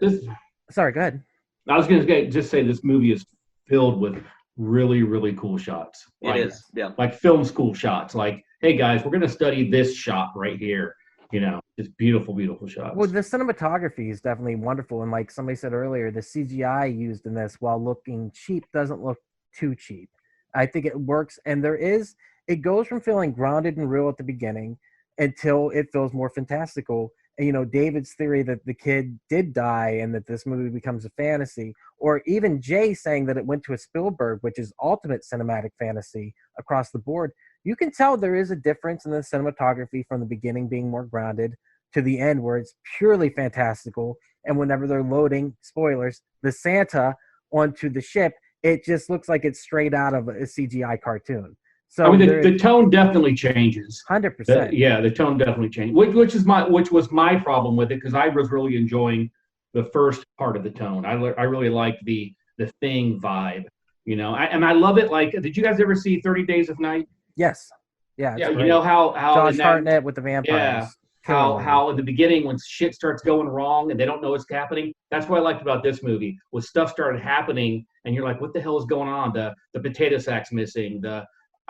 Sorry, go ahead. I was going to just say this movie is filled with really, really cool shots. It is, yeah. Like film school shots. Like, hey, guys, we're going to study this shot right here. You know, just beautiful, beautiful shots. Well, the cinematography is definitely wonderful. And like somebody said earlier, the CGI used in this, while looking cheap, doesn't look too cheap. I think it works. And it goes from feeling grounded and real at the beginning until it feels more fantastical. And, you know, David's theory that the kid did die and that this movie becomes a fantasy, or even Jay saying that it went to a Spielberg, which is ultimate cinematic fantasy across the board. You can tell there is a difference in the cinematography from the beginning being more grounded to the end where it's purely fantastical. And whenever they're loading, spoilers, the Santa onto the ship, it just looks like it's straight out of a CGI cartoon. So I mean, the tone definitely changes. 100%. Yeah, the tone definitely changed, which was my problem with it because I was really enjoying the first part of the tone. I really liked the Thing vibe, you know. I love it. Like, did you guys ever see 30 Days of Night? Yes. Yeah. You know how Josh Hartnett with the vampires. Yeah. How in the beginning when shit starts going wrong and they don't know what's happening. That's what I liked about this movie. Was stuff started happening and you're like, what the hell is going on? The potato sack's missing.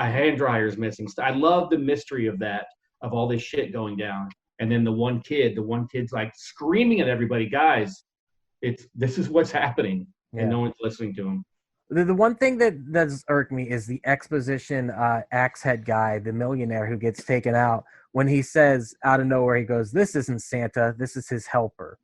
A hand dryer's missing. I love the mystery of that, of all this shit going down. And then the one kid's like screaming at everybody, guys, this is what's happening. Yeah. And no one's listening to him. The one thing that does irk me is the exposition axe head guy, the millionaire who gets taken out, when he says out of nowhere, he goes, this isn't Santa, this is his helper.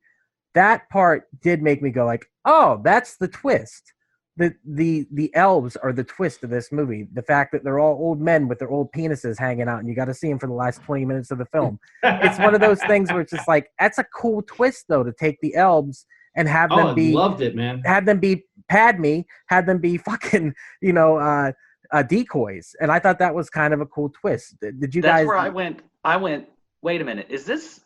That part did make me go like, oh, that's the twist. The elves are the twist of this movie. The fact that they're all old men with their old penises hanging out and you got to see them for the last 20 minutes of the film. It's one of those things where it's just like, that's a cool twist though, to take the elves and have them be, loved it, man. Have them be Padme, have them be fucking, decoys. And I thought that was kind of a cool twist. Did you guys? That's where I went, wait a minute, is this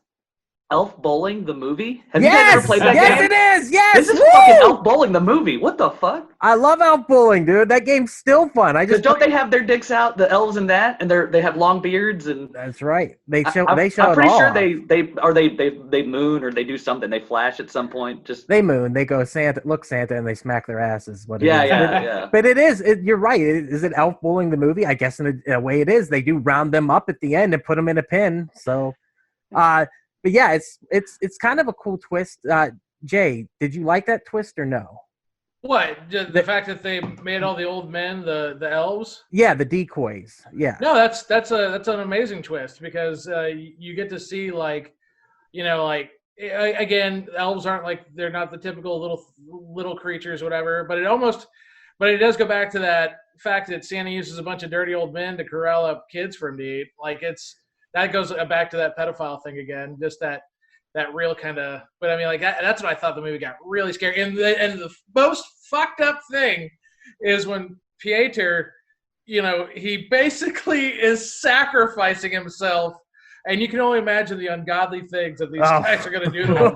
Elf Bowling the movie? Have you guys ever played that game? Yes, it is. Yes, this is fucking Elf Bowling the movie. What the fuck? I love Elf Bowling, dude. That game's still fun. Don't they have their dicks out, the elves and that, and they have long beards and. That's right. They show. I'm it all. pretty sure they moon or they do something. They flash at some point. They moon. They go Santa. Look Santa, and they smack their asses. Yeah. But it is. You're right. Is it Elf Bowling the movie? I guess in a way it is. They do round them up at the end and put them in a pin. So. But yeah, it's kind of a cool twist. Jay, did you like that twist or no? What, the fact that they made all the old men the elves? Yeah, the decoys. Yeah. No, that's an amazing twist because you get to see again, elves aren't they're not the typical little creatures, whatever. But it does go back to that fact that Santa uses a bunch of dirty old men to corral up kids for him to eat. That goes back to that pedophile thing again, just that real kind of. But I mean, that's what I thought the movie got really scary. And the most fucked up thing is when Pieter, he basically is sacrificing himself, and you can only imagine the ungodly things that these guys are going to do to him.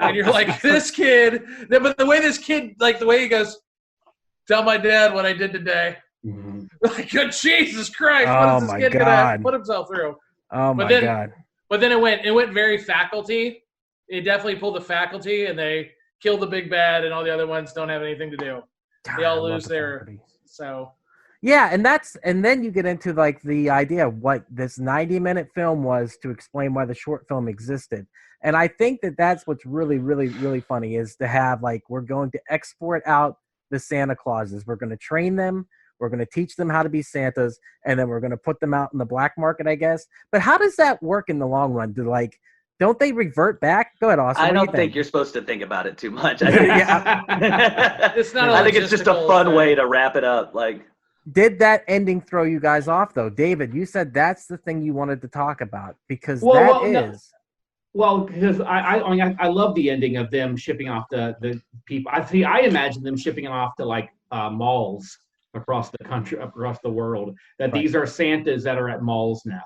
And you're like, this kid. But the way this kid, the way he goes, tell my dad what I did today. Mm-hmm. Jesus Christ! What is this kid going to put himself through? Oh my God! But then it went very faculty, it definitely pulled the faculty, and they kill the big bad, and all the other ones don't have anything to do. They all lose their faculty. so. Yeah, and then you get into like the idea of what this 90-minute film was to explain why the short film existed. And I think that that's what's really, really, really funny is to have like, we're going to export out the Santa Clauses. We're going to train them. We're going to teach them how to be Santas, and then we're going to put them out in the black market, I guess. But how does that work in the long run? Don't they revert back? Go ahead, Austin. I don't think you're supposed to think about it too much. I think, It's not. I think it's just a fun way to wrap it up. Like, did that ending throw you guys off though, David? You said that's the thing you wanted to talk about because Well, because I love the ending of them shipping off the people. I imagine them shipping off to like malls across the country, across the world. That these are Santas that are at malls now,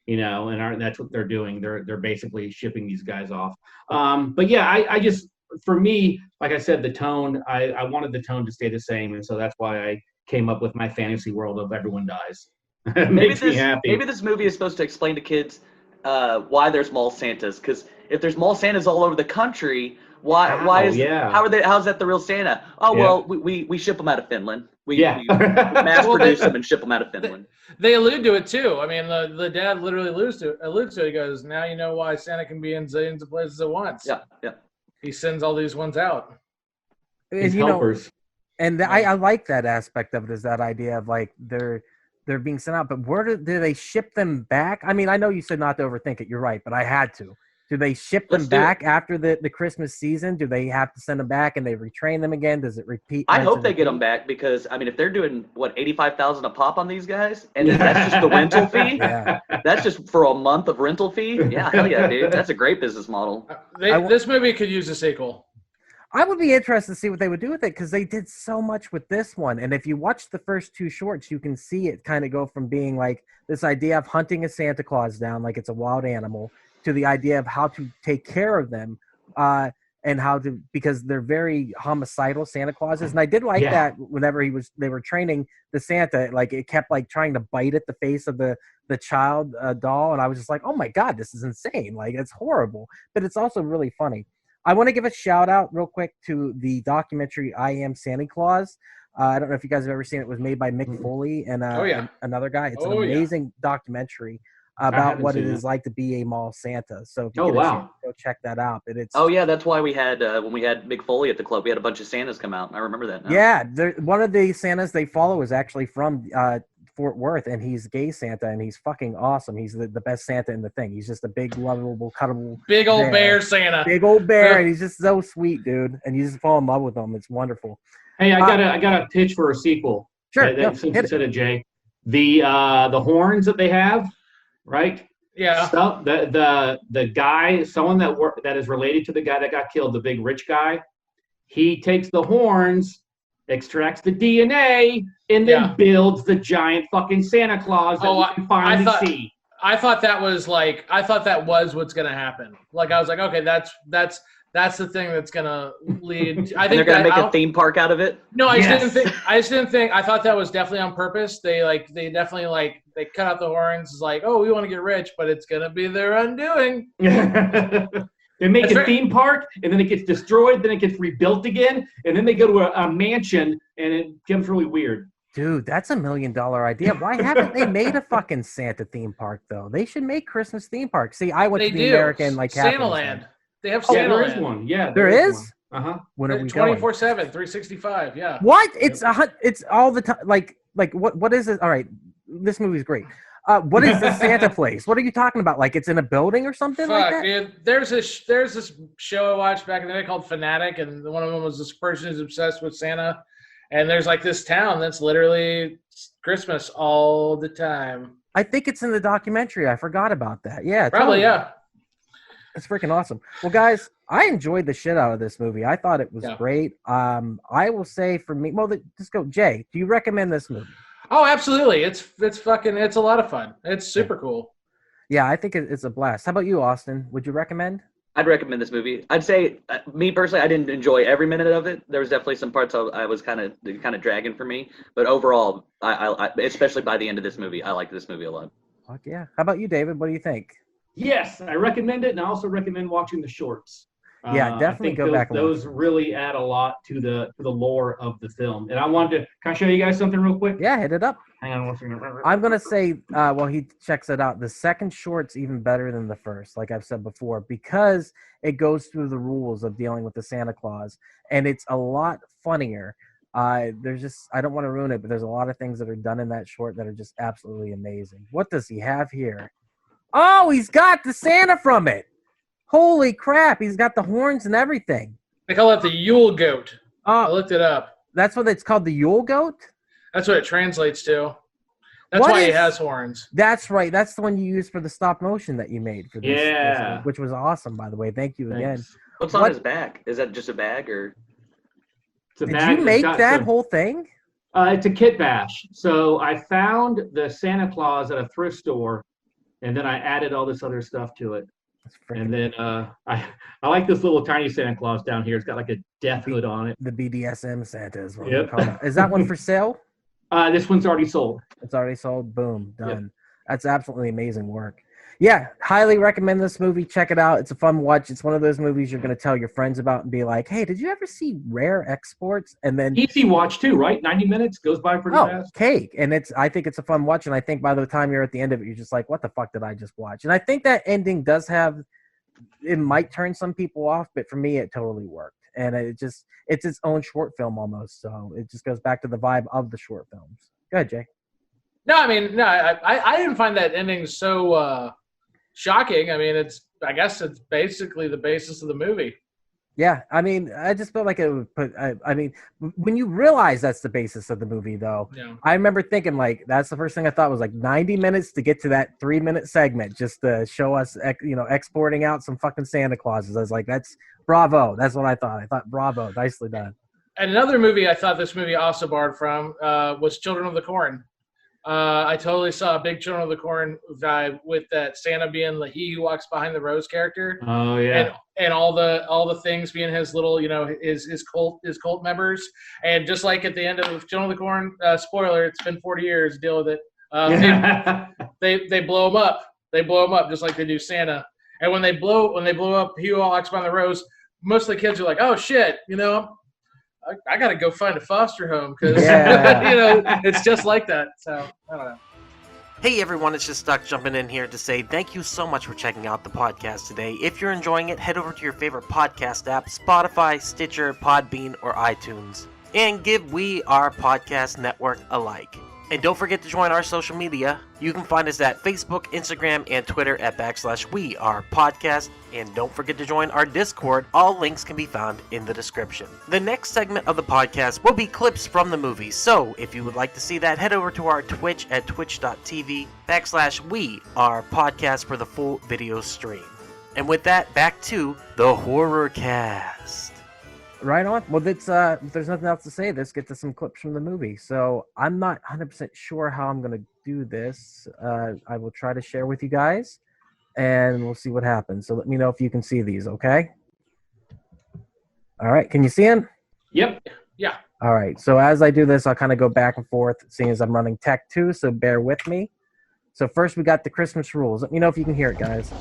and that's what they're doing. They're basically shipping these guys off. But yeah, I just, for me, like I said, the tone. I wanted the tone to stay the same, and so that's why I came up with my fantasy world of everyone dies. It makes me happy. Maybe this movie is supposed to explain to kids why there's mall Santas. Because if there's mall Santas all over the country, how's that the real Santa? Oh well, we ship them out of Finland. We mass produce them and ship them out of Finland. They allude to it too. I mean, the dad literally alludes to it. He goes, "Now you know why Santa can be in zillions of places at once." Yeah. He sends all these ones out. His helpers. And I like that aspect of it, is that idea of like they're being sent out, but where do they ship them back? I mean, I know you said not to overthink it. You're right, but I had to. Do they ship them back after the Christmas season? Do they have to send them back and they retrain them again? Does it repeat? I hope they get them back because, I mean, if they're doing, $85,000 a pop on these guys, and that's just the rental fee, that's just for a month of rental fee? Yeah, hell yeah, dude. That's a great business model. This movie could use a sequel. I would be interested to see what they would do with it because they did so much with this one. And if you watch the first two shorts, you can see it kind of go from being like this idea of hunting a Santa Claus down like it's a wild animal to the idea of how to take care of them and how to, because they're very homicidal Santa Clauses. And I did like that whenever they were training the Santa, like it kept like trying to bite at the face of the child doll. And I was just like, oh my God, this is insane. Like it's horrible, but it's also really funny. I want to give a shout out real quick to the documentary I Am Santa Claus. I don't know if you guys have ever seen it. It was made by Mick Foley and another guy. It's an amazing documentary about what it is like to be a mall Santa. So if you go check that out. But it's that's why we had when we had Mick Foley at the club, we had a bunch of Santas come out. I remember that now. Yeah, one of the Santas they follow is actually from Fort Worth, and he's gay Santa, and he's fucking awesome. He's the best Santa in the thing. He's just a big, lovable, cuddable, big old bear Santa. Big old bear, and he's just so sweet, dude. And you just fall in love with him. It's wonderful. Hey, I got a pitch for a sequel. Sure. Since you said it, Jay, the horns that they have, right? Yeah. So the guy, someone that is related to the guy that got killed, the big rich guy, he takes the horns, extracts the DNA, and then builds the giant fucking Santa Claus that we can finally see. I thought that was what's gonna happen. Like I was like, okay, that's the thing that's gonna lead. I think they're gonna make a theme park out of it. No, I just didn't think. I thought that was definitely on purpose. They definitely they cut out the horns. It's like, oh, we want to get rich, but it's gonna be their undoing. They make a theme park, and then it gets destroyed, then it gets rebuilt again, and then they go to a mansion, and it becomes really weird. Dude, that's $1 million idea. Why haven't they made a fucking Santa theme park, though? They should make Christmas theme parks. See, I went to the American, Santa Land. They have Santa Land. There is one. Yeah. There is? Uh-huh. When are we going? 24/7, 365, yeah. What? It's all the time. Like what is it? All right, this movie's great. What is the Santa place? What are you talking about? Like it's in a building or something like that? Dude, there's this show I watched back in the day called Fanatic, and one of them was this person who's obsessed with Santa, and there's like this town that's literally Christmas all the time. I think it's in the documentary. I forgot about that. Yeah, probably, yeah. It's freaking awesome. Well, guys, I enjoyed the shit out of this movie. I thought it was great. I will say for me, just go. Jay, do you recommend this movie? Oh, absolutely. It's a lot of fun. It's super cool. Yeah, I think it's a blast. How about you, Austin? Would you recommend? I'd recommend this movie. I'd say, me personally, I didn't enjoy every minute of it. There was definitely some parts I was kind of dragging for me. But overall, I especially by the end of this movie, I liked this movie a lot. Fuck yeah. How about you, David? What do you think? Yes, I recommend it, and I also recommend watching the shorts. Yeah, definitely go back and watch those really add a lot to the lore of the film. And I wanted to can I show you guys something real quick? Yeah, hit it up. Hang on one second. I'm gonna say while he checks it out, the second short's even better than the first, like I've said before, because it goes through the rules of dealing with the Santa Claus, and it's a lot funnier. There's just I don't want to ruin it, but there's a lot of things that are done in that short that are just absolutely amazing. What does he have here? Oh, he's got the Santa from it. Holy crap, he's got the horns and everything. They call it the Yule Goat. I looked it up. That's what it's called, the Yule Goat? That's what it translates to. That's why he has horns. That's right. That's the one you used for the stop motion that you made for this. Yeah. Which was awesome, by the way. Thank you again. What's on his back? Is that just a bag or? Did you make that whole thing? It's a kit bash. So I found the Santa Claus at a thrift store, and then I added all this other stuff to it. And then I like this little tiny Santa Claus down here. It's got like a death hood on it. The BDSM Santa is what Yep. we call it. Is that one for sale? This one's already sold. It's already sold. Boom. Done. Yep. That's absolutely amazing work. Yeah, highly recommend this movie. Check it out. It's a fun watch. It's one of those movies you're going to tell your friends about and be like, hey, did you ever see Rare Exports? And then easy watch too, right? 90 minutes goes by pretty fast. Cake. And I think it's a fun watch. And I think by the time you're at the end of it, you're just like, what the fuck did I just watch? And I think that ending does have, it might turn some people off, but for me, it totally worked. And it's its own short film almost. So it just goes back to the vibe of the short films. Go ahead, Jay. No, I mean, I didn't find that ending so shocking. I mean, I guess it's basically the basis of the movie. Yeah, I mean, I just felt like it would put. I mean, when you realize that's the basis of the movie, though, yeah. I remember thinking like that's the first thing I thought was like 90 minutes to get to that 3-minute segment just to show us, exporting out some fucking Santa Clauses. I was like, that's bravo. That's what I thought. I thought bravo, nicely done. And another movie I thought this movie also borrowed from was Children of the Corn. I totally saw a big Children of the Corn vibe with that Santa being the he who walks behind the rose character. Oh yeah, and all the things being his little his cult members. And just like at the end of Children of the Corn, spoiler, it's been 40 years. Deal with it. They blow him up. They blow him up just like they do Santa. And when they blow up he who walks behind the rose, most of the kids are like, oh shit, I got to go find a foster home because, it's just like that. So, I don't know. Hey everyone, it's just Stuck jumping in here to say thank you so much for checking out the podcast today. If you're enjoying it, head over to your favorite podcast app, Spotify, Stitcher, Podbean, or iTunes, and give We Are Podcast Network a like. And don't forget to join our social media. You can find us at Facebook, Instagram, and Twitter at /We Are Podcast. And don't forget to join our Discord. All links can be found in the description. The next segment of the podcast will be clips from the movie. So if you would like to see that, head over to our Twitch at twitch.tv /We Are Podcast for the full video stream. And with that, back to the Horrorcast. Right on. Well, if there's nothing else to say, let's get to some clips from the movie. So I'm not 100% sure how I'm going to do this. I will try to share with you guys, and we'll see what happens. So let me know if you can see these, okay? All right. Can you see them? Yep. Yeah. All right. So as I do this, I'll kind of go back and forth, seeing as I'm running Tech 2, so bear with me. So first, we got the Christmas rules. Let me know if you can hear it, guys.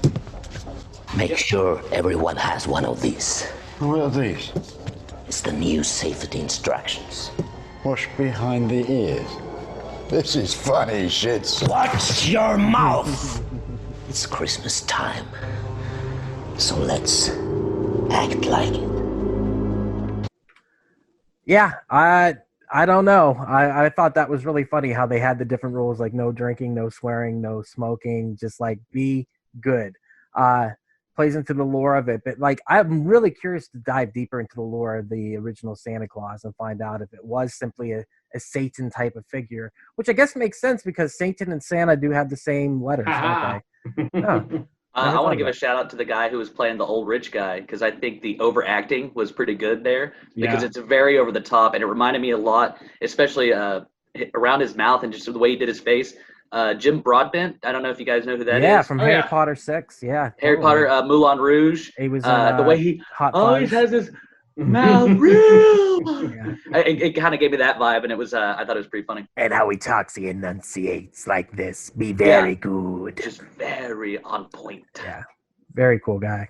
Make sure everyone has one of these. What are these? It's the new safety instructions. Wash behind the ears. This is funny shit. Watch your mouth! It's Christmas time. So let's act like it. Yeah, I don't know. I thought that was really funny how they had the different rules, like no drinking, no swearing, no smoking, just like be good. Plays into the lore of it, but like I'm really curious to dive deeper into the lore of the original Santa Claus and find out if it was simply a Satan type of figure, which I guess makes sense because Satan and Santa do have the same letters, don't they? Oh. I want to give a shout out to the guy who was playing the old rich guy because I think the overacting was pretty good there because it's very over the top and it reminded me a lot, especially around his mouth and just the way he did his face. Jim Broadbent. I don't know if you guys know who that is. Yeah, from Harry Potter 6. Yeah. Harry Potter, Moulin Rouge. He was the way he Hot always Fuzz. has Malreal. Yeah. It kind of gave me that vibe, and it was I thought it was pretty funny. And how he talks, he enunciates like this. Be very good. Just very on point. Yeah. Very cool guy.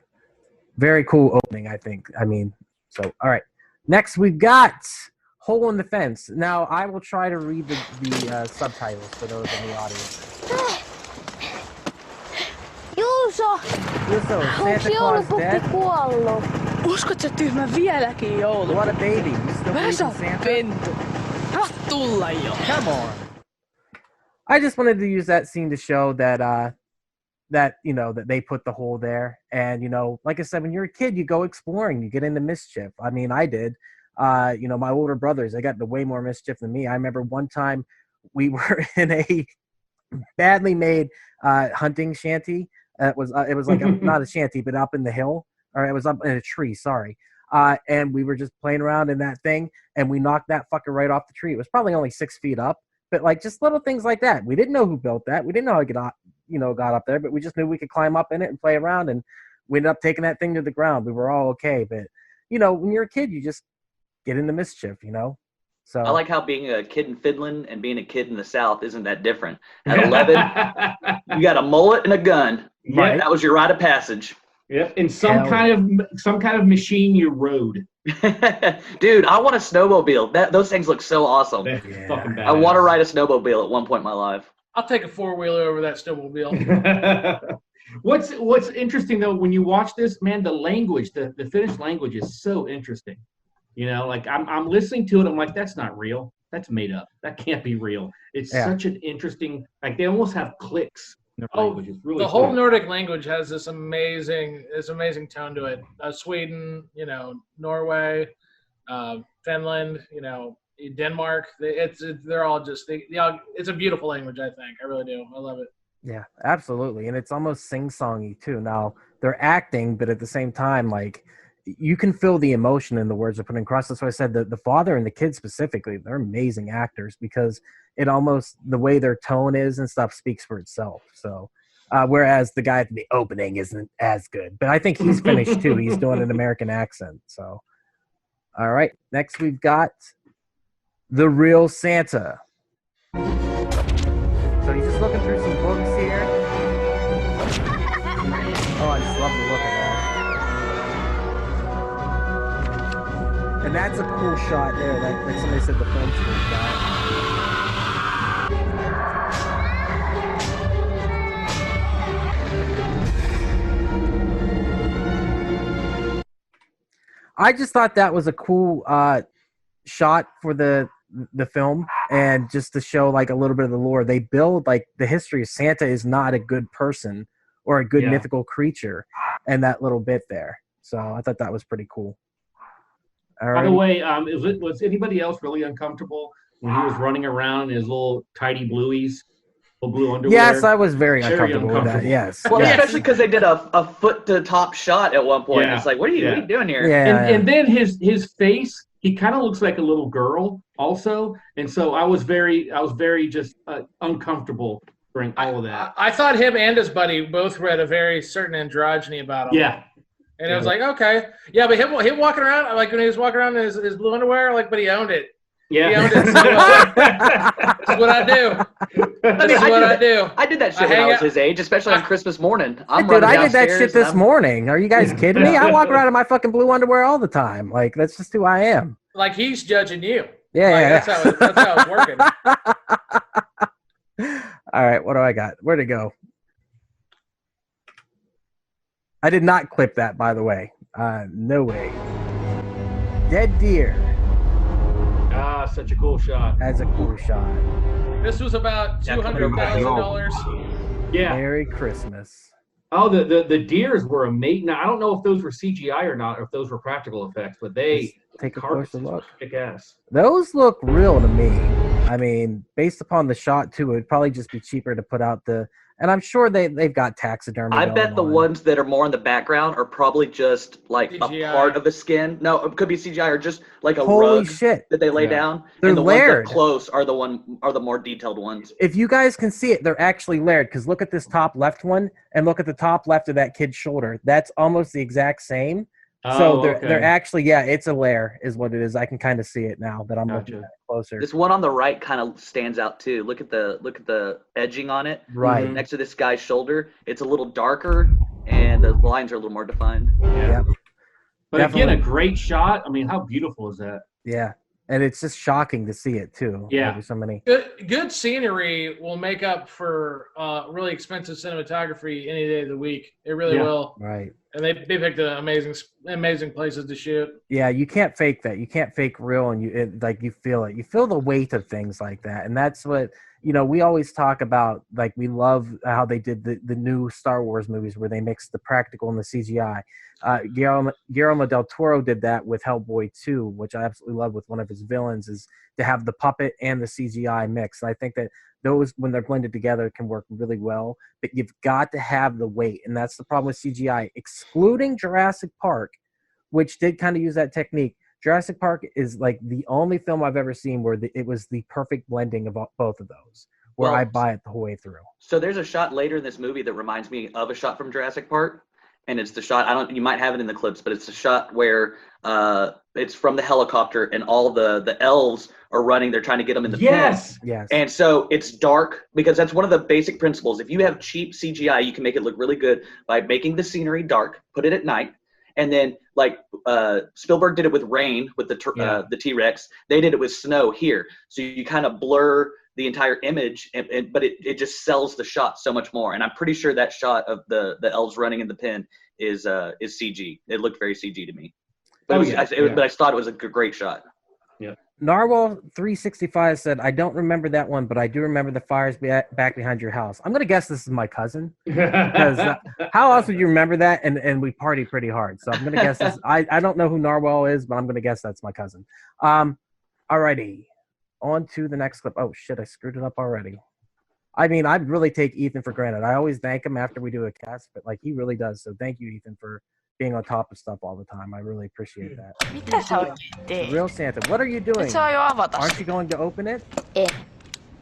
Very cool opening, I think. I mean, so, all right. Next, we've got Hole in the Fence. Now, I will try to read the subtitles for those in the audience. Juuso, Juuso, onks Santa Claus joulupukki dead? kuollut? Uskot sä tyhmä vieläkin joulu? What a baby. You still believe in Vesa Santa? pentu. Hän tulla jo. Come on. I just wanted to use that scene to show that that they put the hole there, and like I said, when you're a kid, you go exploring, you get into mischief. I mean, I did. My older brothers, they got into way more mischief than me. I remember one time we were in a badly made hunting shanty. It was like not a shanty, but up in the hill, or it was up in a tree. Sorry. And we were just playing around in that thing, and we knocked that fucker right off the tree. It was probably only 6 feet up, but like just little things like that. We didn't know who built that. We didn't know how to got up there, but we just knew we could climb up in it and play around, and we ended up taking that thing to the ground. We were all okay, but when you're a kid, you just get into mischief, So I like how being a kid in Finland and being a kid in the South isn't that different. At 11, you got a mullet and a gun. Right. That was your rite of passage. Yep, and some kind of machine you rode. Dude, I want a snowmobile. Those things look so awesome. Fucking badass. I want to ride a snowmobile at one point in my life. I'll take a 4-wheeler over that snowmobile. What's interesting though, when you watch this, man, the language, the Finnish language is so interesting. Like I'm listening to it, I'm like, that's not real. That's made up. That can't be real. It's such an interesting, like they almost have clicks in their language. It's really the whole Nordic language has this amazing tone to it. Sweden, Norway, Finland, Denmark. They're all just it's a beautiful language. I think I really do. I love it. Yeah, absolutely, and it's almost sing-songy too. Now they're acting, but at the same time, like you can feel the emotion in the words they're putting across. That's why I said the father and the kid specifically, they're amazing actors because it almost the way their tone is and stuff speaks for itself. So, whereas the guy at the opening isn't as good, but I think he's Finnish too. He's doing an American accent. So, all right, next we've got The Real Santa. So he's just looking through some books here. Oh, I just love the look of that. And that's a cool shot there. Like somebody said, the film school shot. I just thought that was a cool shot for the film, and just to show like a little bit of the lore. They build like the history of Santa is not a good person or a good mythical creature, and that little bit there. So I thought that was pretty cool. All right. By the way, was anybody else really uncomfortable when he was running around in his little tidy blueies, little blue underwear? Yes, I was very uncomfortable with that. Yes. Well, yes. especially because they did a foot to top shot at one point. Yeah. It's like, what are you doing here? Yeah. And then his face, he kind of looks like a little girl also, and so I was very just uncomfortable during all of that. I thought him and his buddy both had a very certain androgyny about him. Yeah. And it was like, okay. Yeah, but him walking around, like when he was walking around in his blue underwear, like, but he owned it. Yeah. He owned it. So, that's what I do. That's what I do. I did that shit when I was his age, especially on Christmas morning. Dude, I did that shit this morning. Are you guys kidding me? I walk around in my fucking blue underwear all the time. Like, that's just who I am. Like, he's judging you. Yeah, like, that's how it's working. All right, what do I got? Where'd it go? I did not clip that, by the way. No way. Dead deer. Ah, such a cool shot. That's a cool shot. This was about $200,000. Yeah. Merry Christmas. Oh, the deers were amazing. Now, I don't know if those were CGI or not, or if those were practical effects, but they take a closer look. Kick ass. Those look real to me. I mean, based upon the shot too, it'd probably just be cheaper to put out the. And I'm sure they've got taxidermy. I bet the ones that are more in the background are probably just like CGI. A part of a skin. No, it could be CGI or just like a rug that they lay down. They're and the layered. ones that close are the more detailed ones. If you guys can see it, they're actually layered. Because look at this top left one, and look at the top left of that kid's shoulder. That's almost the exact same. So they're actually, it's a lair is what it is. I can kind of see it now that I'm looking at it closer. This one on the right kind of stands out too. Look at the edging on it. Right. Next to this guy's shoulder. It's a little darker and the lines are a little more defined. Yeah. But Definitely. again, a great shot. I mean, how beautiful is that? Yeah. And it's just shocking to see it too. Yeah. There's so many. Good scenery will make up for really expensive cinematography any day of the week. It really will. Right. And they picked amazing places to shoot. Yeah, you can't fake that. You can't fake real, and you feel it. You feel the weight of things like that, and that's what we always talk about. Like, we love how they did the new Star Wars movies where they mixed the practical and the CGI. Guillermo del Toro did that with Hellboy 2, which I absolutely love. With one of his villains is to have the puppet and the CGI mix. And I think that those, when they're blended together, can work really well. But you've got to have the weight, and that's the problem with CGI. Excluding Jurassic Park, which did kind of use that technique. Jurassic Park is like the only film I've ever seen where it was the perfect blending of both of those, where I buy it the whole way through. So there's a shot later in this movie that reminds me of a shot from Jurassic Park. And it's the shot, you might have it in the clips, but it's the shot where it's from the helicopter and all the elves are running. They're trying to get them in the pen. Yes. And so it's dark because that's one of the basic principles. If you have cheap CGI, you can make it look really good by making the scenery dark, put it at night. And then like Spielberg did it with rain with the T-Rex. They did it with snow here. So you kind of blur the entire image, but it just sells the shot so much more. And I'm pretty sure that shot of the elves running in the pen is CG. It looked very CG to me. But but I thought it was a great shot. Yeah. Narwhal 365 said, "I don't remember that one, but I do remember the fires back behind your house." I'm gonna guess this is my cousin, because how else would you remember that? And we partied pretty hard, so I'm gonna guess this. I don't know who Narwhal is, but I'm gonna guess that's my cousin. Alrighty. On to the next clip. Oh, shit, I screwed it up already. I mean, I really take Ethan for granted. I always thank him after we do a cast, but, like, he really does. So thank you, Ethan, for being on top of stuff all the time. I really appreciate that. Mitä sä oikein teet? Real Santa, what are you doing? Et sä jo avata Aren't you going to open it? En.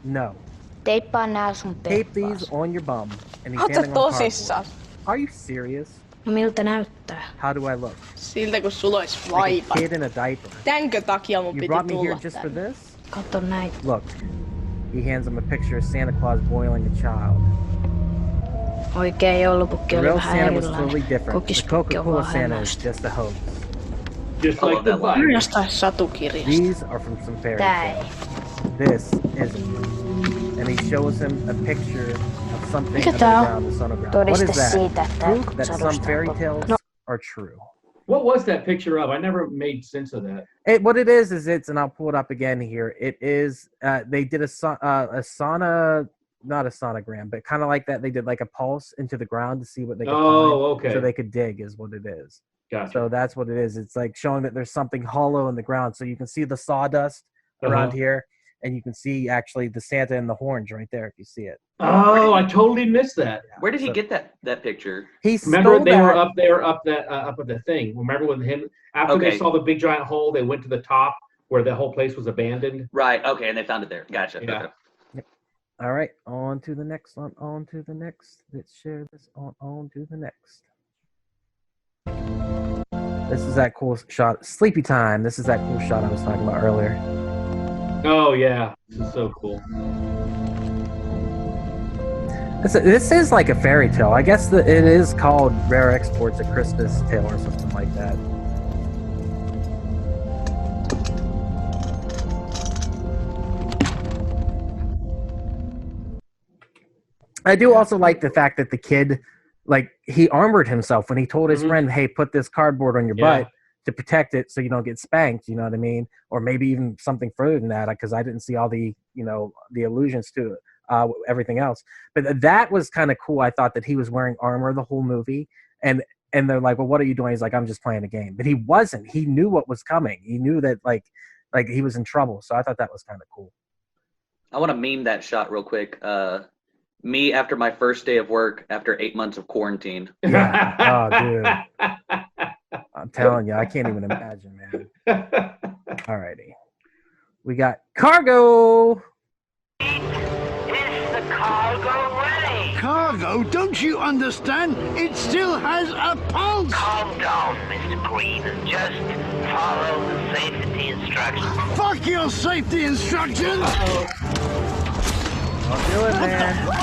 No. Teippaa nää sun Tape these peppaas. on your bum. And he's Oot sä standing on tosissaan? cardboard. Are you serious? No miltä näyttää? How do I look? Siltä kun sulla ois Like a vaipa. kid in a diaper. Tänkö takia mun You piti brought me here tulla just for tänne? this? Katso näitä. Look. He hands him a picture of Santa Claus boiling a child. Oikein joulupukki The oli real vähän Santa was totally erilainen. different. The Kokispukki on Coca-Cola vaan Santa is hämmästä. just a hoax. Just like the that line. virus. Jostain satukirjasta. These are from some fairy Tää ei. tales. This isn't. And he shows him a picture of something Mikä tää on? underground, the underground. What Todiste is that? siitä, että Proof that some sadusta fairy on tales No, are true. What was that picture of? I never made sense of that. What it is and I'll pull it up again here. It is they did a sauna, not a sonogram, but kind of like that. They did like a pulse into the ground to see what they could find, Okay. so they could dig is what it is. Gotcha. So that's what it is. It's like showing that there's something hollow in the ground. So you can see the sawdust around here, and you can see actually the Santa and the horns right there if you see it. Oh, I totally missed that. Where did he get that picture? He Remember, stole they that. were up there, up at the thing. Remember when him after they saw the big giant hole, they went to the top where the whole place was abandoned. Right. Okay, and they found it there. Gotcha. Yeah. Okay. All right, on to the next one. On to the next. Let's share this on to the next. This is that cool shot. Sleepy time. This is that cool shot I was talking about earlier. Oh yeah, this is so cool. This is like a fairy tale. I guess it is called Rare Exports, A Christmas Tale or something like that. I do also like the fact that the kid, like, he armored himself when he told his friend, hey, put this cardboard on your butt to protect it so you don't get spanked, you know what I mean? Or maybe even something further than that, because I didn't see all the, the allusions to it. Everything else, but that was kind of cool. I thought that he was wearing armor the whole movie, and they're like, well, what are you doing? He's like, I'm just playing a game. But he wasn't. He knew what was coming. He knew that like he was in trouble. So I thought that was kind of cool. I want to meme that shot real quick. Me after my first day of work after 8 months of quarantine. Yeah. Oh, dude. I'm telling you, I can't even imagine, man. Alrighty, we got cargo. Cargo though, don't you understand? It still has a pulse! Calm down, Mr. Green. Just follow the safety instructions. Fuck your safety instructions! Don't do it, man.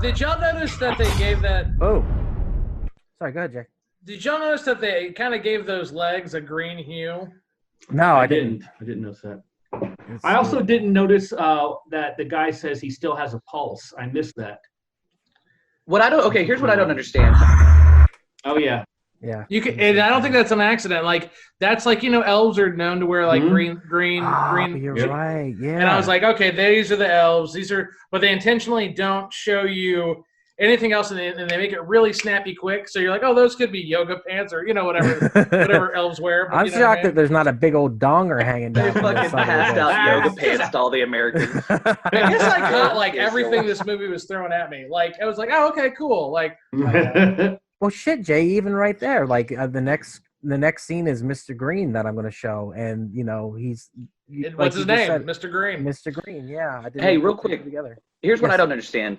Did y'all notice that they gave that? Oh, sorry. Go ahead, Jay. Did y'all notice that they kind of gave those legs a green hue? No, I didn't. I didn't notice that. I also didn't notice that the guy says he still has a pulse. I missed that. Here's what I don't understand. Oh yeah. Yeah. And I don't think that's an accident. Like that's like elves are known to wear like green. You're right. Yeah. And I was like, okay, these are the elves. But they intentionally don't show you anything else, and they make it really snappy quick. So you're like, oh, those could be yoga pants or whatever elves wear. But, I'm shocked that there's not a big old donger hanging down. They fucking passed out yoga pants to all the Americans. I guess I caught like everything this movie was throwing at me. Like I was like, oh, okay, cool. Like. Well, shit, Jay, even right there, like the next scene is Mr. Green that I'm going to show, and he's what's his name? said, Mr. Green. Mr. Green, yeah. Hey, real quick, here's what I don't understand.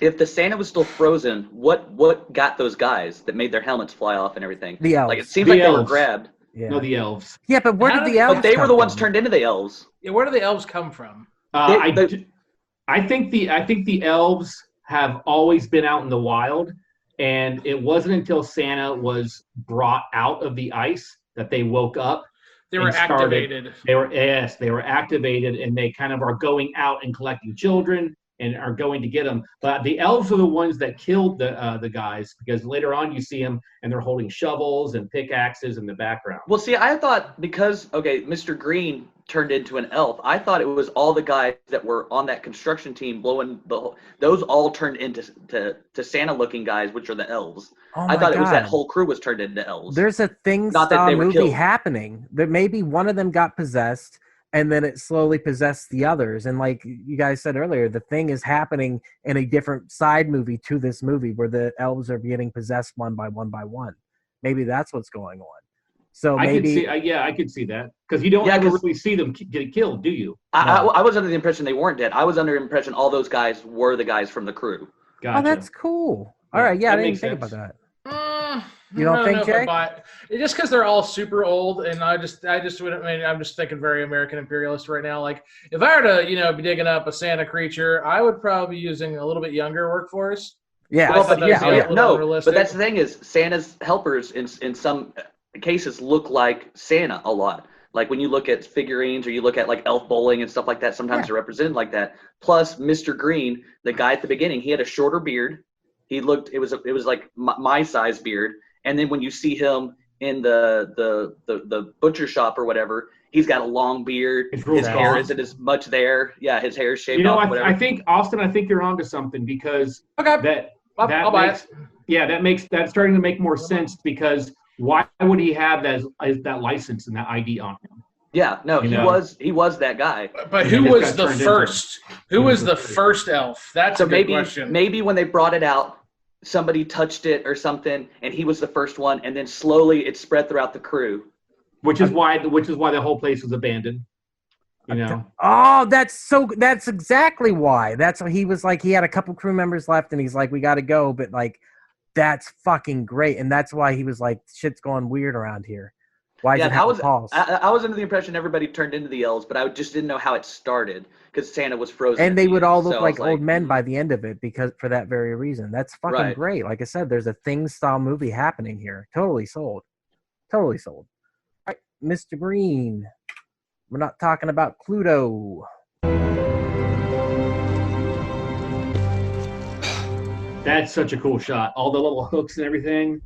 If the Santa was still frozen, what got those guys that made their helmets fly off and everything? The elves. Like it seems like they were grabbed. Yeah. No, the elves. Yeah, but where did the elves? But they were the ones from? turned into the elves. Yeah, where do the elves come from? I think the elves have always been out in the wild. And it wasn't until Santa was brought out of the ice that they woke up. They were activated. They were activated, and they kind of are going out and collecting children and are going to get them. But the elves are the ones that killed the guys, because later on you see them and they're holding shovels and pickaxes in the background. Well, see, I thought Mr. Green turned into an elf. I thought it was all the guys that were on that construction team blowing those all turned into Santa-looking guys, which are the elves. Oh I thought God. it was that whole crew was turned into elves. There's a Thing-style movie happening. That maybe one of them got possessed, and then it slowly possessed the others. And like you guys said earlier, the Thing is happening in a different side movie to this movie, where the elves are getting possessed one by one. Maybe that's what's going on. So maybe I could see that, because you don't ever really see them get killed, do you? I was under the impression they weren't dead. I was under the impression all those guys were the guys from the crew. Gotcha. Oh, that's cool. All right, I didn't think about that. You don't think, Jay? Just because they're all super old, and I'm just thinking very American imperialist right now. Like, if I were to, be digging up a Santa creature, I would probably be using a little bit younger workforce. Yeah. Well, but that's the thing is, Santa's helpers in some cases look like Santa a lot. Like when you look at figurines or you look at like elf bowling and stuff like that, sometimes they're represented like that. Plus, Mr. Green, the guy at the beginning, he had a shorter beard. It was like my size beard. And then when you see him in the butcher shop or whatever, he's got a long beard. His hair isn't as much there. Yeah, his hair is shaved off. I think Austin, you're onto something, because I'll buy it. Yeah, that's starting to make more sense, because why would he have that license and that ID on him? Yeah, no, he was that guy. But who was the first? Who was the first elf? That's a good question. Maybe when they brought it out, somebody touched it or something, and he was the first one, and then slowly it spread throughout the crew. Which is why the whole place was abandoned. Oh, that's exactly why. That's what he was like. He had a couple crew members left, and he's like, we got to go, but like, that's fucking great, and that's why he was like, shit's going weird around here. Why is it having pulse? I was under the impression everybody turned into the elves, but I just didn't know how it started, because Santa was frozen. And they would all look like old men by the end of it, because for that very reason. That's fucking great. Like I said, there's a Thing-style movie happening here. Totally sold. All right, Mr. Green. We're not talking about Cluedo. That's such a cool shot. All the little hooks and everything.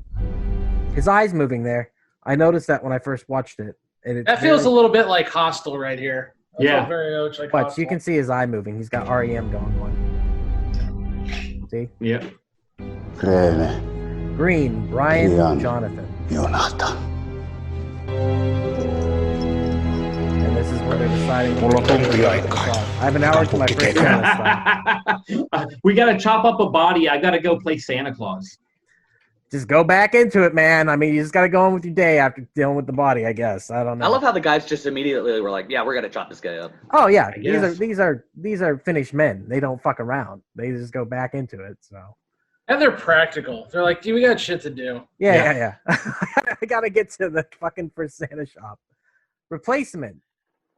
His eyes moving there. I noticed that when I first watched it. And that feels a little bit like Hostel right here. Yeah. Very much like but Hostel. You can see his eye moving. He's got REM going on. See? Yeah. Green, Brian, Jonathan. Jonathan. And this is where they're deciding. I have an hour to my first Santa. We got to chop up a body. I got to go play Santa Claus. just go back into it, man. I mean, you just got to go on with your day after dealing with the body, I guess. I don't know. I love how the guys just immediately were like, "Yeah, we're gonna chop this guy up." Oh yeah, I guess. these are Finnish men. They don't fuck around. They just go back into it. So. And they're practical. They're like, dude, we got shit to do. Yeah. I gotta get to the fucking first Santa shop. Replacement.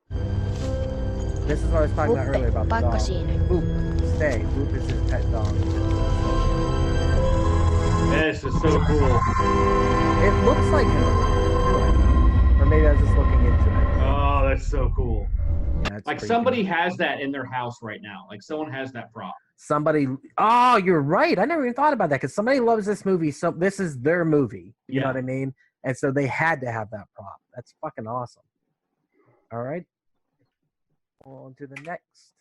This is what I was talking about earlier about the Paikka dog. siinä. Boop, stay. Boop is his pet dog. This is so cool. It looks like him. Or maybe I was just looking into it. Oh, that's so cool. Yeah, it's Like creepy. somebody has that in their house right now. Like someone has that prop. Somebody. Oh, you're right. I never even thought about that because somebody loves this movie. So this is their movie. You know what I mean? And so they had to have that prop. That's fucking awesome. All right. On to the next.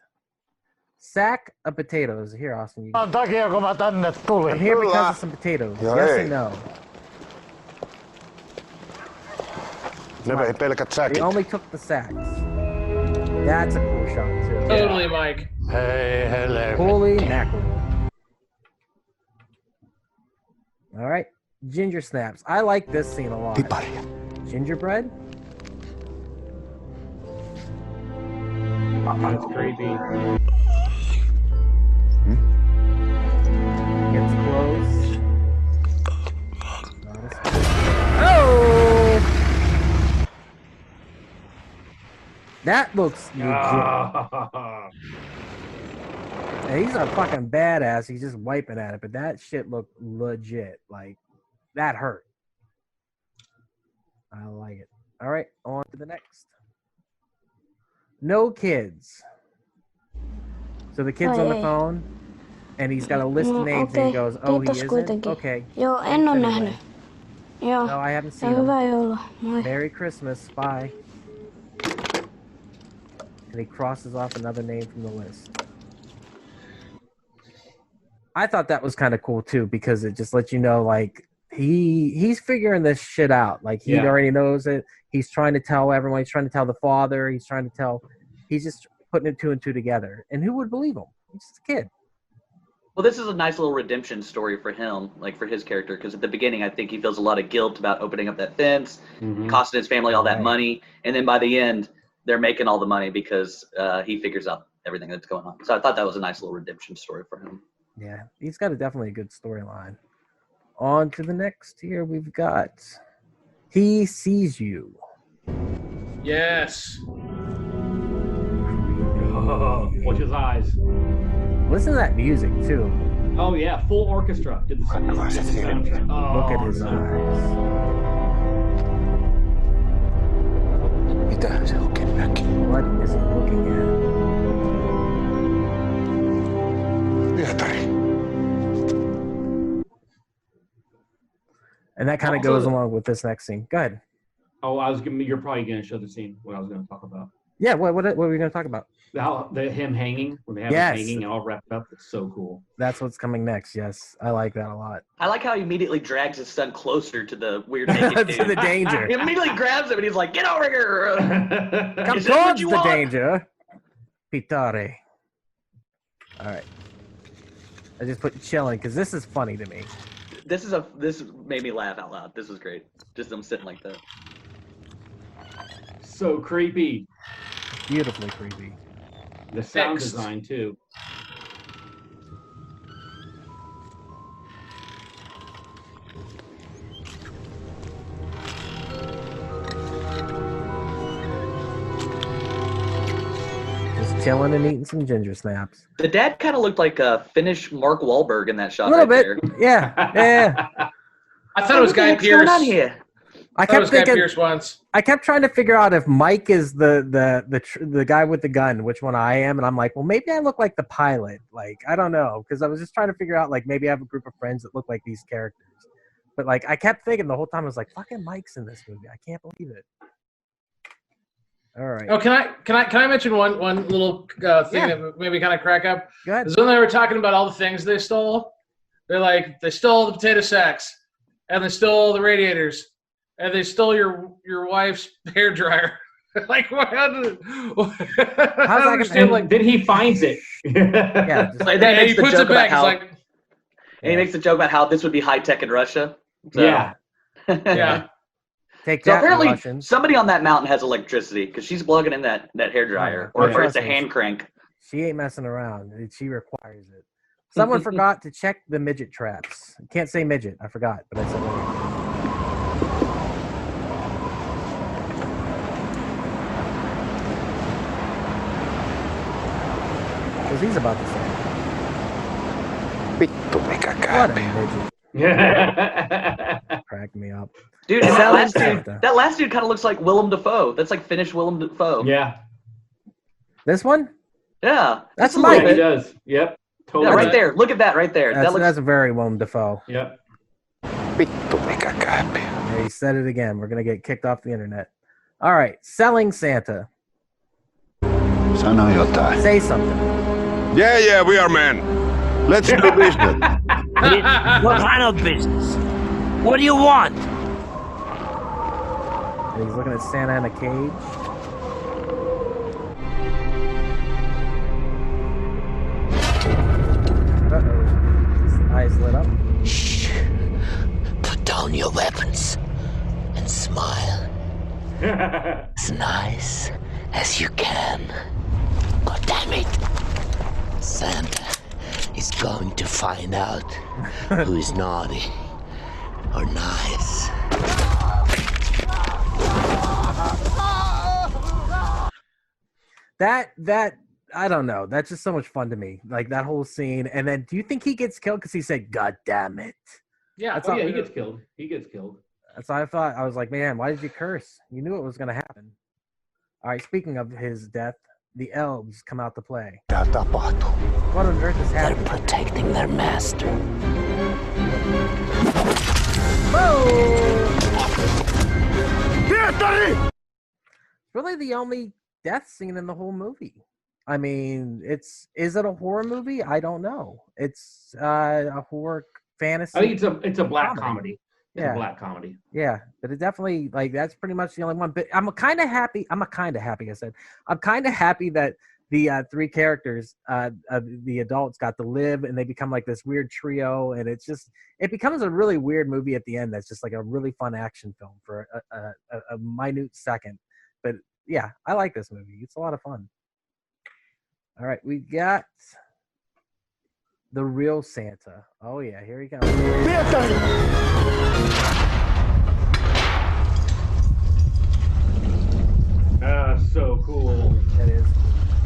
Sack of potatoes. Here, Austin. I'm here because of some potatoes. Joo, Yes ei. or no? Ne vei pelkät They säkit. only took the sacks. That's a cool shot too. Totally, Mike. Hei, hele. Holy mackerel. All right. Ginger snaps. I like this scene a lot. Piparia. Gingerbread? That's creepy. Gets close. Oh! That looks legit. And he's a fucking badass. He's just wiping at it, but that shit looked legit. Like, that hurt. I like it. All right, on to the next. No kids. So the kid's on the phone, and he's got a list of names, and he goes, "Oh, he isn't." Okay. Joo, en ole nähnyt. Joo. No, I haven't seen Ja him. hyvää joulua. Moi. Merry Christmas. Bye. And he crosses off another name from the list. I thought that was kind of cool too because it just lets you know, like, he's figuring this shit out. Like, he already knows it. He's trying to tell everyone. He's trying to tell the father. He's trying to tell. He's just putting it two and two together. And who would believe him? He's just a kid. Well, this is a nice little redemption story for him, like for his character, because at the beginning, I think he feels a lot of guilt about opening up that fence, costing his family all that money, and then by the end, they're making all the money because he figures out everything that's going on. So I thought that was a nice little redemption story for him. Yeah, he's got definitely a good storyline. On to the next here, we've got He Sees You. Yes. Oh, watch his eyes. Listen to that music too. Oh yeah, full orchestra. Did the soundtrack. Oh, Look at his eyes. Mitähän se oikein näki? What is he looking at? Pietari. And that kind of Also- goes along with this next scene. Go ahead. Oh, you're probably going to show the scene. What I was going to talk about. Yeah, what are we going to talk about? Him hanging, when they have Yes. him hanging all wrapped up. It's so cool. That's what's coming next. Yes, I like that a lot. I like how he immediately drags his son closer to the weird naked dude. To the danger. He immediately grabs him and he's like, "Get over here!" Come Is that what towards you the want? danger. Pitare. All right. I just put chilling because this is funny to me. This made me laugh out loud. This was great. Just them sitting like that. So creepy. Beautifully creepy. The sound Next. design too. Just chilling and eating some ginger snaps. The dad kind of looked like a Finnish Mark Wahlberg in that shot. A little right bit. There. Yeah. I thought it was What the Guy heck's Pearce. going on here? I That was kept Guy thinking. Pearce once. I kept trying to figure out if Mike is the guy with the gun, which one I am, and I'm like, well, maybe I look like the pilot. Like, I don't know, because I was just trying to figure out, like, maybe I have a group of friends that look like these characters. But like, I kept thinking the whole time, I was like, fucking Mike's in this movie. I can't believe it. All right. Oh, can I mention one little thing Yeah. that maybe kind of crack up? Go ahead. Is when they were talking about all the things they stole. They're like, they stole the potato sacks, and they stole the radiators, and they stole your wife's hair dryer. Like, what? How did it? I don't understand. Like, then he finds it. Yeah. And then he puts it back. He's like, and he makes a joke about how this would be high tech in Russia. So, Yeah. Yeah. Take So that, apparently Russians. somebody on that mountain has electricity because she's plugging in that hairdryer, Oh, or it's a trust me. hand crank. She ain't messing around. She requires it. Someone forgot to check the midget traps. Can't say midget. I forgot, but I said it. Because he's about to say. Vittu mikä What a kääpi. midget. Yeah. Cracked me up. Dude, and Selling that last dude kind of looks like Willem Dafoe. That's like Finnish Willem Dafoe. Yeah. This one? Yeah. That's just a little Yeah, he bit. does. Yep. Totally. Yeah, right there. Look at that right there. That's a very Willem Dafoe. Yep. Vittu mikä kääpi. Yeah, he said it again. We're going to get kicked off the internet. All right. Selling Santa. Sano jotain. Say something. Yeah, we are men. Let's do business. What kind of business? What do you want? And he's looking at Santa in a cage. Uh-oh. His eyes lit up. Shh. Put down your weapons and smile as nice as you can. God damn it. Santa is going to find out who is naughty or nice. That I don't know. That's just so much fun to me. Like that whole scene. And then do you think he gets killed because he said, "God damn it"? Yeah. That's Oh, all- yeah, he gets killed. He gets killed. That's what I thought. I was like, man, why did you curse? You knew it was going to happen. All right. Speaking of his death, the elves come out to play. Tää tapahtuu. What on earth is They're happening? protecting their master. Really, the only death scene in the whole movie. I mean, is it a horror movie? I don't know. It's a horror fantasy. I think it's a black comedy. It's Yeah. a black comedy. Yeah, but it definitely that's pretty much the only one. But I'm kind of happy. I said I'm kind of happy that the three characters, the adults, got to live and they become like this weird trio, and it becomes a really weird movie at the end. That's just like a really fun action film for a minute second. But yeah, I like this movie. It's a lot of fun. All right, we got the real Santa. Oh yeah, here he comes. So cool. That is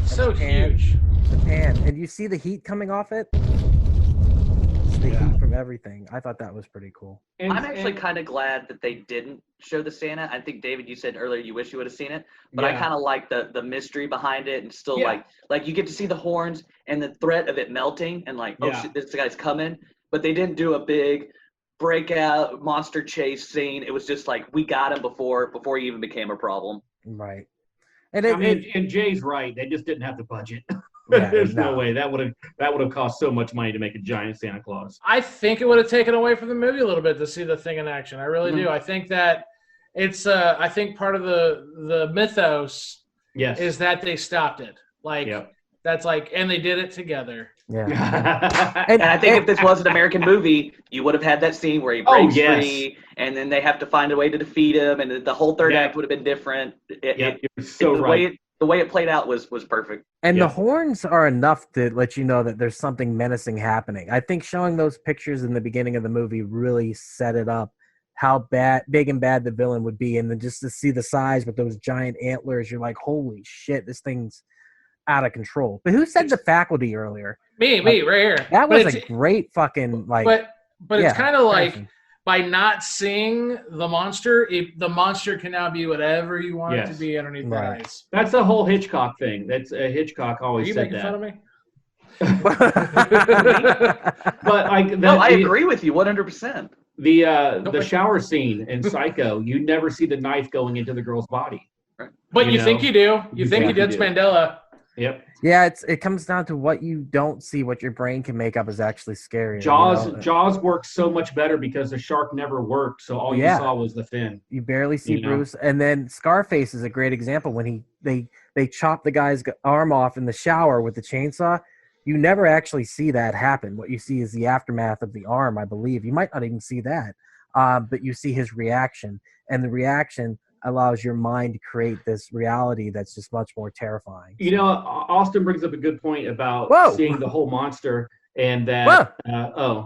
So pan, huge. the pan, and you see the heat coming off it. The heat from everything. I thought that was pretty cool. I'm actually kind of glad that they didn't show the Santa. I think, David, you said earlier you wish you would have seen it, but I Yeah. kind of like the mystery behind it, and still Yeah. like you get to see the horns and the threat of it melting, and like, oh Yeah. shit, this guy's coming. But they didn't do a big breakout monster chase scene. It was just like, we got him before he even became a problem. Right. And and Jay's right. They just didn't have the budget. Yeah, There's no no. way that would have cost so much money to make a giant Santa Claus. I think it would have taken away from the movie a little bit to see the thing in action. I really Mm-hmm. do. I think that it's I think part of the mythos Yes. is that they stopped it. Like Yep. that's like, and they did it together. yeah. And I think if this was an American movie, you would have had that scene where he Oh, breaks yes. free, and then they have to find a way to defeat him, and the whole third Yeah. act would have been different. You're so the right. way it played out was perfect. And Yeah. the horns are enough to let you know that there's something menacing happening. I think showing those pictures in the beginning of the movie really set it up how big and bad the villain would be. And then just to see the size with those giant antlers, you're like, holy shit, this thing's out of control. But who said the faculty earlier? Me, right here. That But was it's- a great fucking like. But yeah, it's kind of like person. by not seeing the monster, the monster can now be whatever you want it to Yes. be underneath the Right. eyes. That's the whole Hitchcock thing. That's Hitchcock Are always you said making that. fun of me? But like No, I agree with you 100%. The shower scene in Psycho, you never see the knife going into the girl's body. But you know? think you do. You think you did, do. Mandela. Yep. Yeah, it comes down to what you don't see, what your brain can make up is actually scary. Jaws works so much better because the shark never worked, so all Yeah. you saw was the fin. You barely see You know? Bruce, and then Scarface is a great example when they chop the guy's arm off in the shower with the chainsaw. You never actually see that happen. What you see is the aftermath of the arm, I believe. You might not even see that. but you see his reaction, and the reaction allows your mind to create this reality that's just much more terrifying. You know, Austin brings up a good point about seeing the whole monster, and that.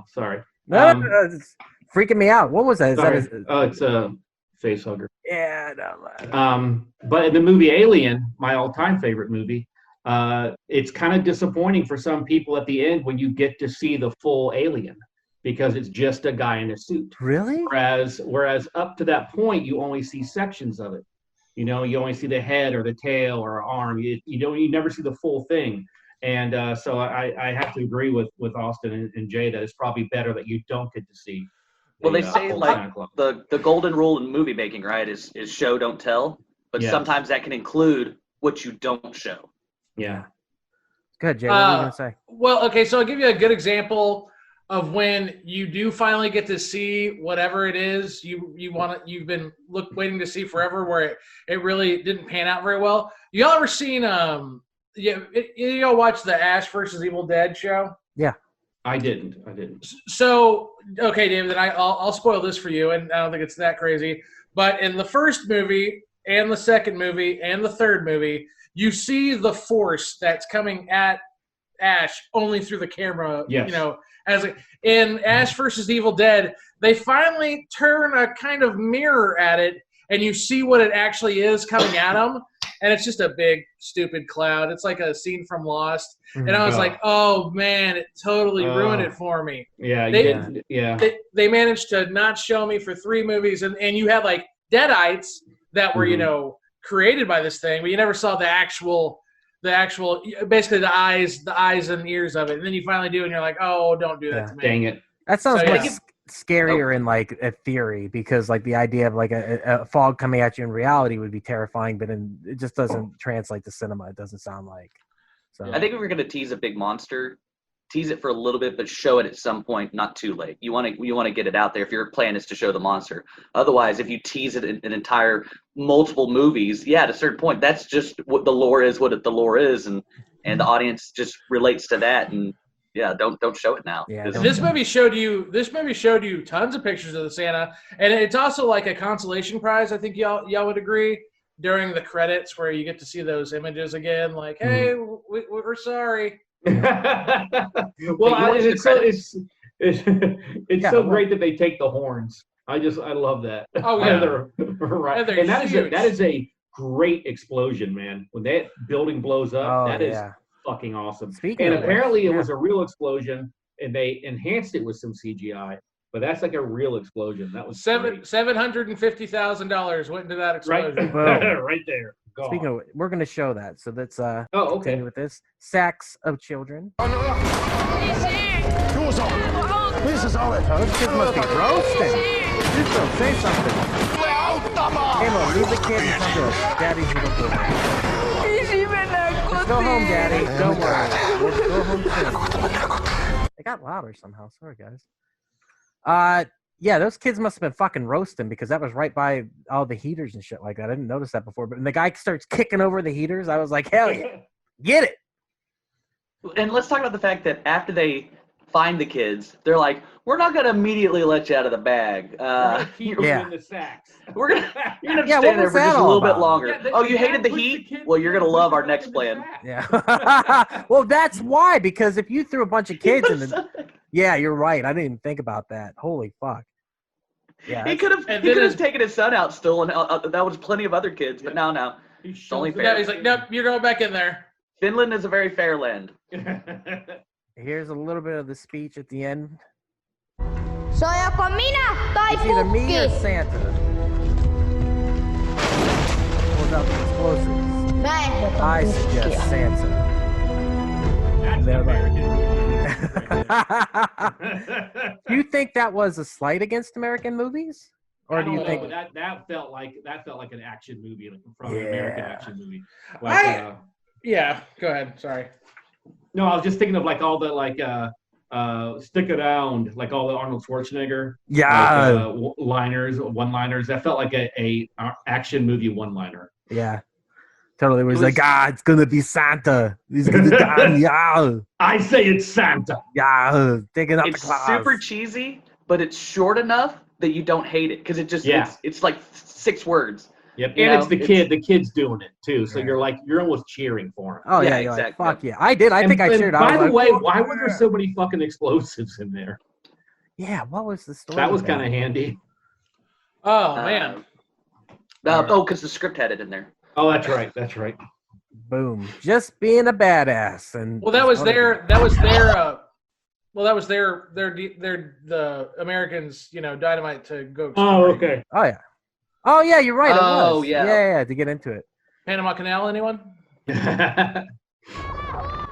Sorry. No, it's freaking me out. What was that? It's a face hugger. Yeah, no. But in the movie Alien, my all-time favorite movie, it's kind of disappointing for some people at the end when you get to see the full alien, because it's just a guy in a suit. Really? Whereas up to that point, you only see sections of it. You know, you only see the head or the tail or arm. You never see the full thing. And so I have to agree with Austin and Jay that it's probably better that you don't get to see. Well, they say like the golden rule in movie making, right, is show don't tell, but sometimes that can include what you don't show. Yeah. Good, Jay. What are you gonna say? Well, okay, so I'll give you a good example of when you do finally get to see whatever it is you've been waiting to see forever, where it really didn't pan out very well. Y'all ever seen y'all watch the Ash versus Evil Dead show? Yeah. I didn't. So, okay, David, then I'll spoil this for you, and I don't think it's that crazy. But in the first movie and the second movie and the third movie, you see the force that's coming at Ash only through the camera. Yes. You know, in Ash versus Evil Dead, they finally turn a kind of mirror at it, and you see what it actually is coming at them. And it's just a big, stupid cloud. It's like a scene from Lost. And I was like, oh, man, it totally ruined it for me. Yeah, They managed to not show me for 3 movies. And you had, like, Deadites that were, you know, created by this thing. But you never saw the actual, basically the eyes and ears of it. And then you finally do, and you're like, oh, don't do that to me. Dang it. That sounds scarier in like a theory, because like the idea of like a fog coming at you in reality would be terrifying, but it just doesn't translate to cinema. It doesn't sound like. So I think if we're going to tease a big monster, tease it for a little bit, but show it at some point, not too late. You want to get it out there if your plan is to show the monster. Otherwise, if you tease it in entire multiple movies, at a certain point, that's just what the lore is, the lore is, and the audience just relates to that. And don't show it now. Yeah, this movie showed you tons of pictures of the Santa, and it's also like a consolation prize. I think y'all would agree, during the credits where you get to see those images again. Like, hey, we're sorry. Well, it's so great that they take the horns. I love that. Oh yeah, right. And that is a great explosion, man. When that building blows up, that is fucking awesome. Apparently it was a real explosion, and they enhanced it with some CGI. But that's like a real explosion. That was $750,000 went into that explosion. Right there. God. Speaking of, we're going to show that. So let's okay. continue with this. Sacks of children. This is all it. Oh, those kids must be roasting. Dude, say something. Halo, leave the kid and come to us. Daddy's little boy. Let's go home, Daddy. Don't worry. We'll go home soon. They got louder somehow. Sorry, guys. Yeah, those kids must have been fucking roasting, because that was right by all the heaters and shit like that. I didn't notice that before. But when the guy starts kicking over the heaters, I was like, hell yeah. Get it. And let's talk about the fact that after they find the kids, they're like, we're not going to immediately let you out of the bag. Keep them in the sacks. You're gonna have to stay there for just a little bit longer. Yeah, you hated the heat? Well, you're going to love our next plan. Yeah. Well, that's why, because if you threw a bunch of kids in the... Yeah, you're right. I didn't even think about that. Holy fuck. Yeah, he could have taken his son out still, and that was plenty of other kids. But now it's only fair. Yeah, he's like, nope, you're going back in there. Finland is a very fair land. Here's a little bit of the speech at the end. Sojako minä tai It's either me or pukki? Santa. Pulls out the explosives. Mä ehdotan I pukkia. suggest Santa. That's American. Do you think that was a slight against American movies, or do you think that felt like an action movie, like from an American action movie? Yeah, go ahead. Sorry. No, I was just thinking of like all the stick around, like all the Arnold Schwarzenegger one-liners. That felt like a action movie one-liner. Yeah. Totally was like, it's gonna be Santa. He's gonna die. Yeah. I say it's Santa. Yeah, taking out it's the claws. Super cheesy, but it's short enough that you don't hate it because it just Yeah. it's like 6 words. Yep, You and know, it's the kid. The kid's doing it too, so you're almost cheering for him. Oh yeah, Yeah, you're exactly. like, fuck yeah. I did. I think I cheered. I By was the like, way, "Fuck why were there yeah." so many fucking explosives in there? Yeah, what was the story? That was about? kind of handy. Oh man. Because the script had it in there. Oh, that's right. That's right. Boom. Just being a badass. And Well, that was their. The Americans, dynamite to go. Oh, okay. Oh yeah. Oh yeah, you're right. It Oh, was. yeah. Yeah, to get into it. Panama Canal, anyone?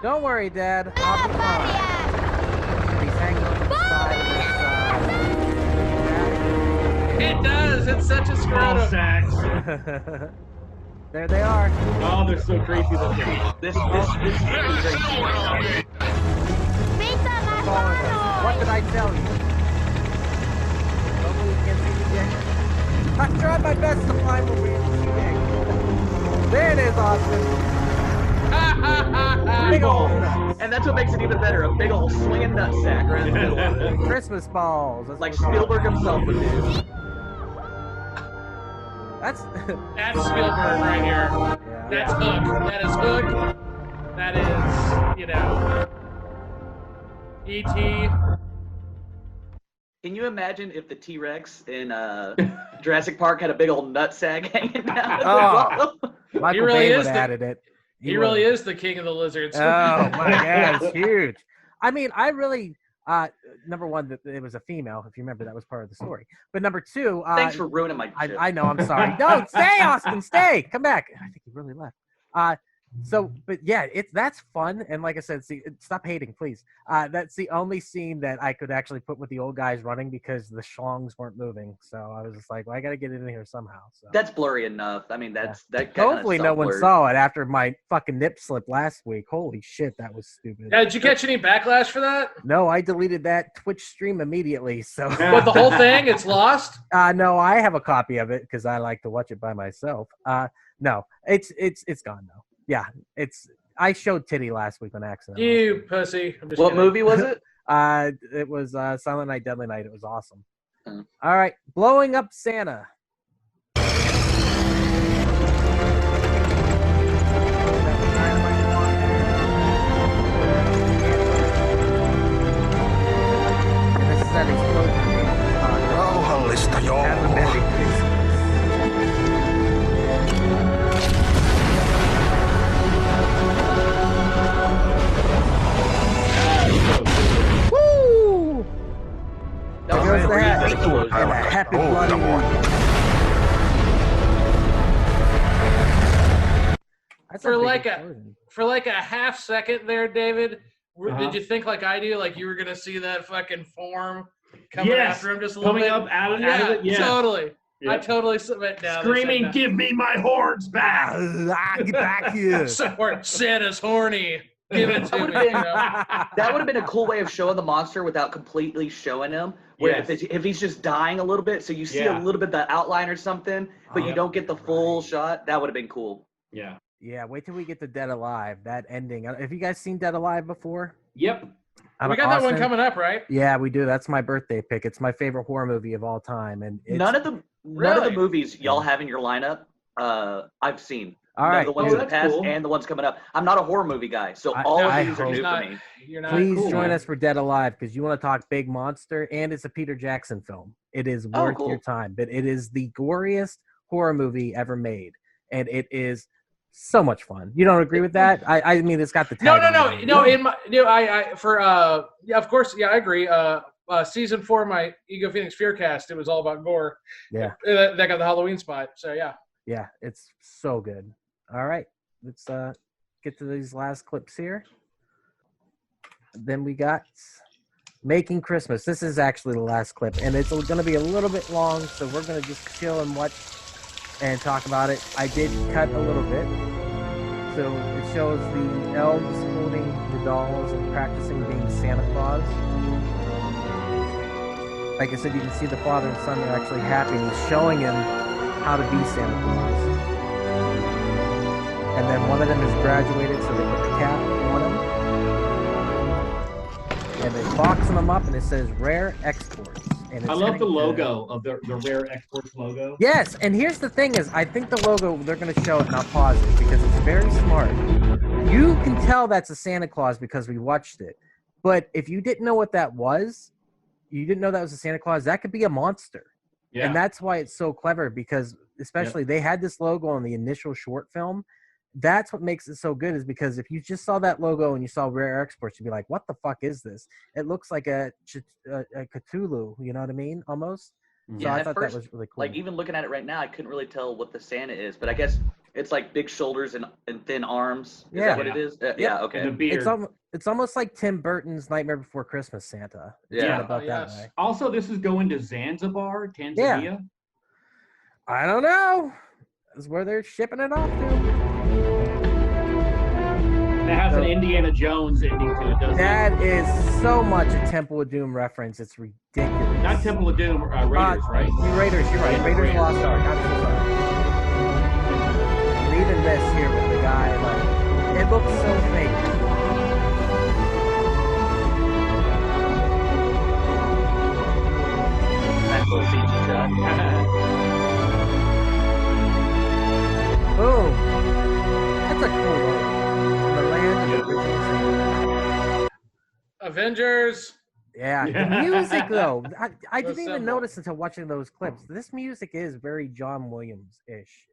Don't worry, Dad. I'll be fine. He's hanging on the side of It does. It's such a scrotum. Sacks. this. There they are. Oh, they're so crazy looking. This What did I tell you? Hopefully you can see the dick. I tried my best to find where we can see dick. There it is, Austin. Big old nuts. and that's what makes it even better. A big old swinging nutsack right in the middle of it. Christmas balls. That's Like what we call it. Spielberg himself would do. That's Spielberg right here. Yeah. That's Hook. That is Hook. That is, E.T. Can you imagine if the T-Rex in Jurassic Park had a big old nutsack hanging down? Oh. Michael He really Bay is would have the- added it. He really is the king of the lizards. Oh my god, it's huge. I mean, I really number one, that it was a female. If you remember, that was part of the story. But number two, Thanks for ruining my shit. I know. I'm sorry. No, stay, Austin. Stay. Come back. I think he really left. But yeah, that's fun. And like I said, stop hating, please. That's the only scene that I could actually put with the old guys running because the schlongs weren't moving. So I was just like, well, I got to get it in here somehow. So That's blurry enough. I mean, that. hopefully no one saw it after my fucking nip slip last week. Holy shit, that was stupid. Yeah, did you catch any backlash for that? No, I deleted that Twitch stream immediately. So What, the whole thing? It's lost? no, I have a copy of it because I like to watch it by myself. No, it's gone now. Yeah, I showed titty last week on accident. You pussy. I'm just What kidding. movie was it? It was Silent Night, Deadly Night. It was awesome. Hmm. All right, blowing up Santa. And this is that explosion. Rauhallista Have a Merry Christmas. Woo! That was There goes a the really hat. good explosion. And a happy bloody That's For big like explosion. For like a half second there, David, did you think like I do, like you were gonna see that fucking form coming Yes, after him just a little coming bit? up out of it? Yeah. Totally. Yeah. I totally submit now. Screaming, "Give me my horns back!" Get back here. Santa's horny. Give it to me. You know? That would have been a cool way of showing the monster without completely showing him. Where Yes. if he's just dying a little bit, so you see a Yeah. little bit of the outline or something, but you don't get the full shot, that would have been cool. Yeah. Yeah, wait till we get to Dead Alive. That ending. Have you guys seen Dead Alive before? Yep. We got that one coming up, right? Yeah, we do. That's my birthday pick. It's my favorite horror movie of all time, and it's, None of the movies y'all have in your lineup, I've seen. All None right, of the ones in the that's past cool. and the ones coming up. I'm not a horror movie guy, so all I of these are hope- new Not- for me. You're not please cool, join man. us for Dead Alive because you want to talk big monster, and it's a Peter Jackson film. It is worth cool. your time, but it is the goriest horror movie ever made, and it is so much fun. You don't agree with that? I mean, it's got the No. tagline. Yeah, of course. Yeah, I agree. Season 4 of my Ego Phoenix Fearcast, it was all about gore. Yeah. That got the Halloween spot. So yeah. Yeah, it's so good. All right, let's get to these last clips here. Then we got Making Christmas. This is actually the last clip, and it's going to be a little bit long, so we're going to just chill and watch and talk about it. I did cut a little bit. So it shows the elves holding the dolls and practicing being Santa Claus. Like I said, you can see the father and son are actually happy, and he's showing him how to be Santa Claus. And then one of them is graduated, so they put the cap on him. And they're boxing them up, and it says Rare Exports. And I love the logo of the Rare Exports logo. Yes, and here's the thing is, I think the logo, they're going to show it, and I'll pause it, because it's very smart. You can tell that's a Santa Claus because we watched it. But if you didn't know what that was, you didn't know that was a Santa Claus, that could be a monster. Yeah. And that's why it's so clever, because especially they had this logo on the initial short film. That's what makes it so good, is because if you just saw that logo and you saw Rare Exports, you'd be like, what the fuck is this? It looks like a Cthulhu, you know what I mean? Almost. So I thought that was really cool. Like, even looking at it right now, I couldn't really tell what the Santa is, but I guess it's like big shoulders and thin arms. Is that what it is? Yeah, okay. And the beard. It's almost like Tim Burton's Nightmare Before Christmas Santa. Yeah. About that way. Also, this is going to Zanzibar, Tanzania. Yeah. I don't know. That's where they're shipping it off to. It has an Indiana Jones ending to it, doesn't it? That is so much a Temple of Doom reference. It's ridiculous. Not Temple of Doom, Raiders, right? Raiders, you're right. Raiders of the Lost Ark. I'm so sorry. And even this here with the guy, like, it looks so fake. Nice little CG shot. Boom. That's a cool one. The land of the original. Avengers. Yeah, the music though, I didn't even notice until watching those clips. This music is very John Williams-ish.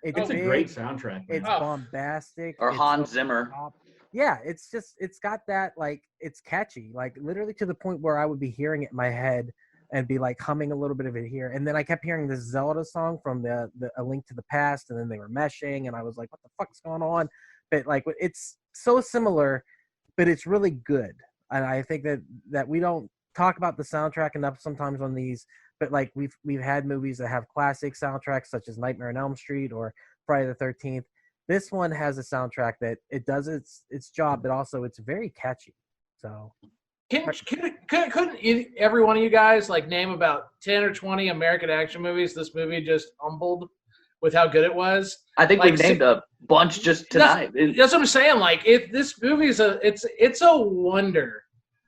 It's a great soundtrack. It's bombastic. Or Hans Zimmer. Yeah, it's got that, like, it's catchy, like literally to the point where I would be hearing it in my head and be like humming a little bit of it here. And then I kept hearing this Zelda song from the A Link to the Past, and then they were meshing, and I was like, what the fuck's going on? But like, it's so similar, but it's really good. And I think that we don't talk about the soundtrack enough sometimes on these, but like we've had movies that have classic soundtracks such as Nightmare on Elm Street or Friday the 13th. This one has a soundtrack that it does its job, but also it's very catchy. So couldn't every one of you guys like name about 10 or 20 American action movies this movie just humbled with how good it was? I think we named a bunch just tonight. That's what I'm saying. Like, if this movie is it's a wonder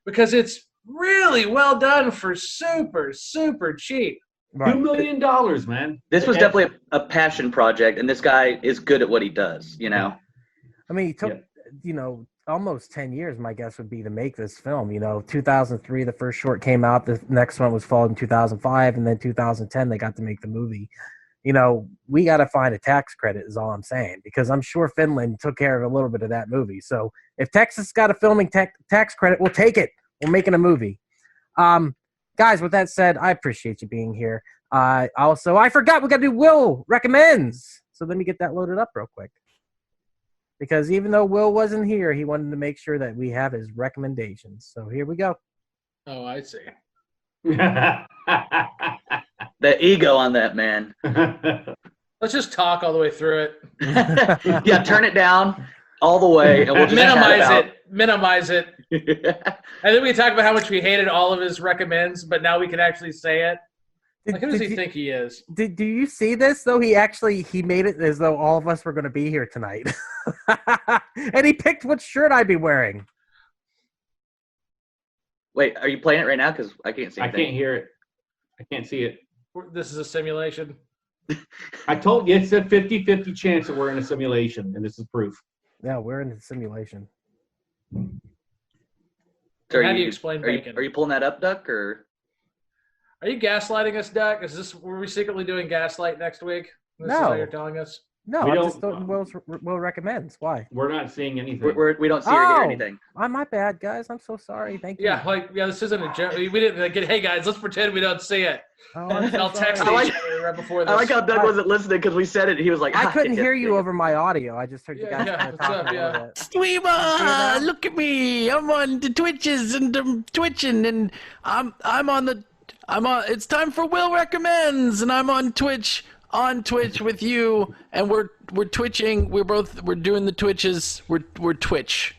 because it's really well done for super, super cheap. Right. $2 million, man. This was definitely a passion project, and this guy is good at what he does, you know? I mean, it took, almost 10 years, my guess would be, to make this film. 2003, the first short came out. The next one was followed in 2005, and then 2010, they got to make the movie. We got to find a tax credit is all I'm saying, because I'm sure Finland took care of a little bit of that movie. So if Texas got a filming tax credit, we'll take it. We're making a movie. Guys, with that said, I appreciate you being here. I forgot we got to do Will Recommends. So let me get that loaded up real quick. Because even though Will wasn't here, he wanted to make sure that we have his recommendations. So here we go. Oh, I see. The ego on that, man. Let's just talk all the way through it. Yeah, turn it down all the way, and we'll just minimize it. And then we talk about how much we hated all of his recommends, but now we can actually say it. Like, who does he think he is? Do you see this though? He made it as though all of us were going to be here tonight, and he picked what shirt I'd be wearing. Wait, are you playing it right now? Because I can't see anything. I can't hear it. I can't see it. This is a simulation. I told you it's a 50-50 chance that we're in a simulation, and this is proof. Yeah, we're in a simulation. So how do you explain bacon? Are you pulling that up, Duck, or? Are you gaslighting us, Duck? Were we secretly doing gaslight next week? This is No. how you're telling us? No, I'm just doing Will Recommends. Why? We're not seeing anything. We don't see or hear anything. My bad, guys. I'm so sorry. Thank you. Yeah, this isn't a joke. We didn't get, hey, guys, let's pretend we don't see it. Oh, I'll text you right before this. I like how Doug wasn't listening because we said it. He was like, I couldn't hear you over my audio. I just heard you guys talking a little bit. Streamer, look at me. I'm on the Twitches and I'm twitching, and I'm on. It's time for Will Recommends, and I'm on Twitch with you, and we're twitching. We're doing the Twitches. We're Twitch.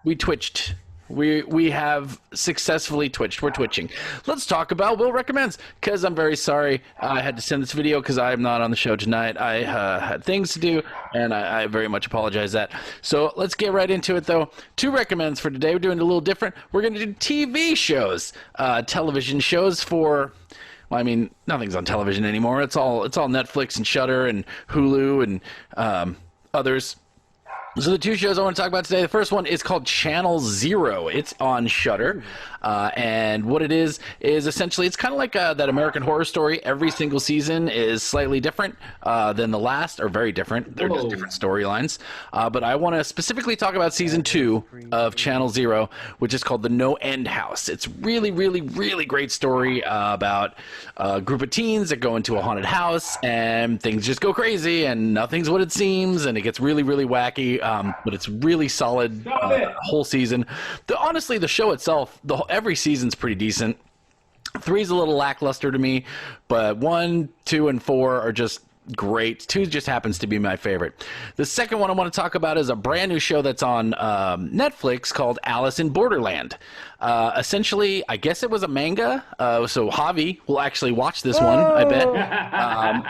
We twitched. We have successfully twitched. We're twitching. Let's talk about Will Recommends, because I'm very sorry I had to send this video because I'm not on the show tonight. I had things to do, and I very much apologize that. So let's get right into it, though. 2 recommends for today. We're doing it a little different. We're going to do TV shows, television shows for... Well, I mean, nothing's on television anymore. It's all Netflix and Shudder and Hulu and others. So the 2 shows I want to talk about today, the first one is called Channel Zero. It's on Shudder, and what it is essentially, it's kind of like that American Horror Story. Every single season is slightly different than the last, or very different. They're just different storylines. But I want to specifically talk about season 2 of Channel Zero, which is called The No End House. It's really, really, really great story about a group of teens that go into a haunted house, and things just go crazy, and nothing's what it seems, and it gets really, really wacky. But it's really solid whole season. Honestly, the show itself, every season's pretty decent. 3's a little lackluster to me, but 1, 2, and 4 are just great. 2 just happens to be my favorite. The second one I want to talk about is a brand new show that's on Netflix called Alice in Borderland. Essentially, I guess it was a manga, so Javi will actually watch this one, I bet.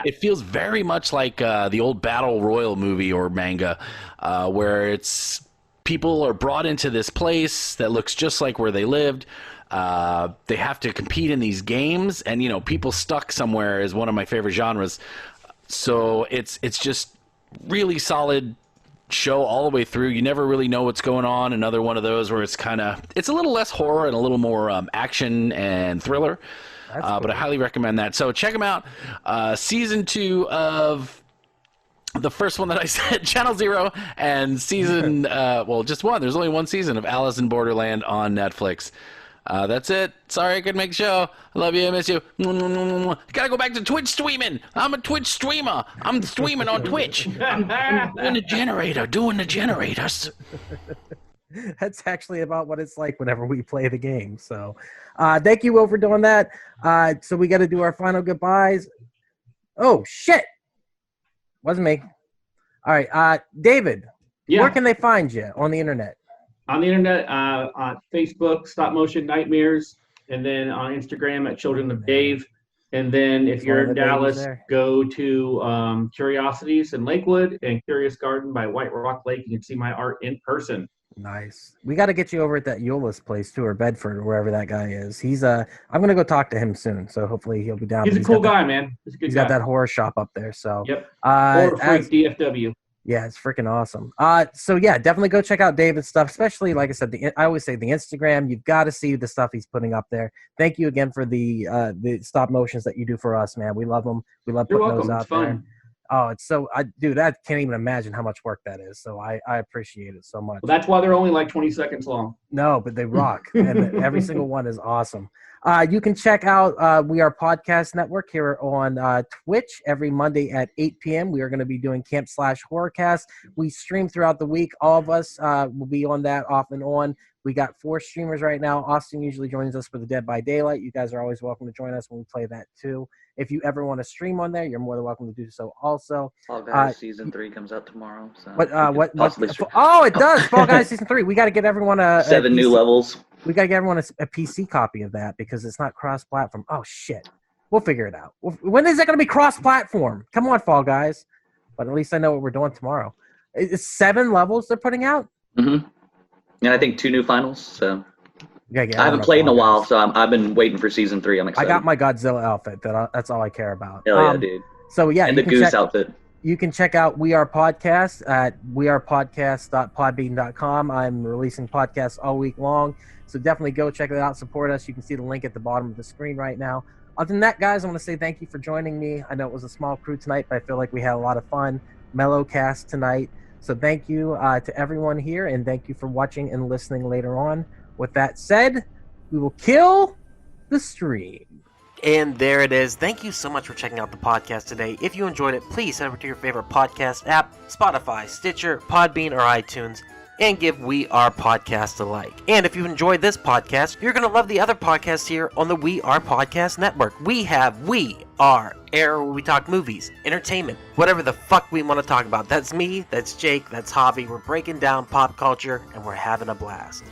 It feels very much like the old Battle Royale movie or manga, where it's people are brought into this place that looks just like where they lived. They have to compete in these games, and people stuck somewhere is one of my favorite genres. So it's just really solid show all the way through. You never really know what's going on. Another one of those where it's a little less horror and a little more action and thriller. But I highly recommend that. So check them out. Season 2 of the first one that I said, Channel Zero, and season just 1. There's only 1 season of Alice in Borderland on Netflix. That's it. Sorry I couldn't make the show. I love you. I miss you. Gotta go back to Twitch streaming. I'm a Twitch streamer. I'm streaming on Twitch. I'm doing the generators. That's actually about what it's like whenever we play the game. So thank you, Will, for doing that. So we got to do our final goodbyes. Oh, shit. Wasn't me. All right. David, where can they find you on the internet? On the internet, on Facebook, Stop Motion Nightmares, and then on Instagram at Children of Dave. And then if you're in Dallas, go to Curiosities in Lakewood and Curious Garden by White Rock Lake. You can see my art in person. Nice. We got to get you over at that Euless place too, or Bedford, or wherever that guy is. He's I'm gonna go talk to him soon, so hopefully he'll be down. He's a cool guy, man. He's got that horror shop up there. So yep. Horror Freak DFW. Yeah, it's freaking awesome. So yeah, definitely go check out David's stuff, especially like I said, I always say the Instagram. You've got to see the stuff he's putting up there. Thank you again for the stop motions that you do for us, man. We love them. We love putting those out there. Oh, it's so dude, I can't even imagine how much work that is. So I appreciate it so much. Well, that's why they're only like 20 seconds long. No, but they rock, and every single one is awesome. You can check out We Are Podcast Network here on Twitch every Monday at 8 p.m. We are going to be doing Camp/Horrorcast. We stream throughout the week. All of us will be on that off and on. We got 4 streamers right now. Austin usually joins us for the Dead by Daylight. You guys are always welcome to join us when we play that too. If you ever want to stream on there, you're more than welcome to do so also. Fall Guys Season 3 comes out tomorrow. So oh, it does. Fall Guys Season 3. We got to get everyone 7 new levels. We got to get everyone a PC copy of that because it's not cross-platform. Oh, shit. We'll figure it out. When is it going to be cross-platform? Come on, Fall Guys. But at least I know what we're doing tomorrow. It's 7 levels they're putting out? Mm-hmm. And I think 2 new finals, so... I haven't played in a while, so I've been waiting for Season 3. I'm excited. I got my Godzilla outfit. That's all I care about. Hell yeah, dude. So, yeah. And the Goose outfit. You can check out We Are Podcast at wearepodcast.podbean.com. I'm releasing podcasts all week long, so definitely go check it out. Support us. You can see the link at the bottom of the screen right now. Other than that, guys, I want to say thank you for joining me. I know it was a small crew tonight, but I feel like we had a lot of fun. Mellow cast tonight. So thank you to everyone here, and thank you for watching and listening later on. With that said, we will kill the stream. And there it is. Thank you so much for checking out the podcast today. If you enjoyed it, please head over to your favorite podcast app, Spotify, Stitcher, Podbean, or iTunes, and give We Are Podcast a like. And if you enjoyed this podcast, you're going to love the other podcasts here on the We Are Podcast Network. We have We Are, where we talk movies, entertainment, whatever the fuck we want to talk about. That's me, that's Jake, that's Javi. We're breaking down pop culture, and we're having a blast.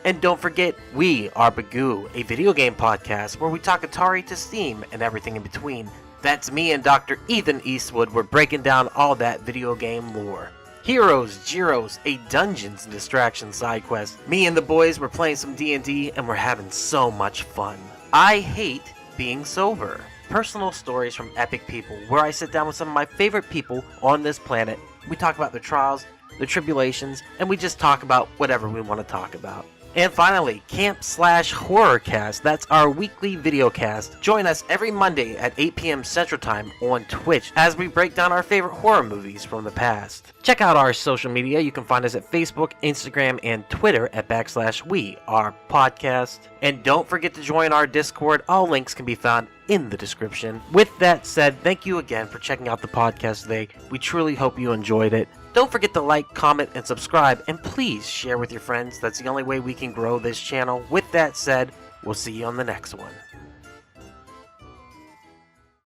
And don't forget, we are Bagu, a video game podcast where we talk Atari to Steam and everything in between. That's me and Dr. Ethan Eastwood. We're breaking down all that video game lore. Heroes, Gyros, a Dungeons and Distractions side quest. Me and the boys were playing some D&D and we're having so much fun. I hate being sober. Personal stories from epic people where I sit down with some of my favorite people on this planet. We talk about their trials, their tribulations, and we just talk about whatever we want to talk about. And finally, Camp/Horrorcast. That's our weekly video cast. Join us every Monday at 8 p.m. Central Time on Twitch as we break down our favorite horror movies from the past. Check out our social media. You can find us at Facebook, Instagram, and Twitter at /WeArePodcast. And don't forget to join our Discord. All links can be found in the description. With that said, thank you again for checking out the podcast today. We truly hope you enjoyed it. Don't forget to like, comment, and subscribe, and please share with your friends. That's the only way we can grow this channel. With that said, we'll see you on the next one.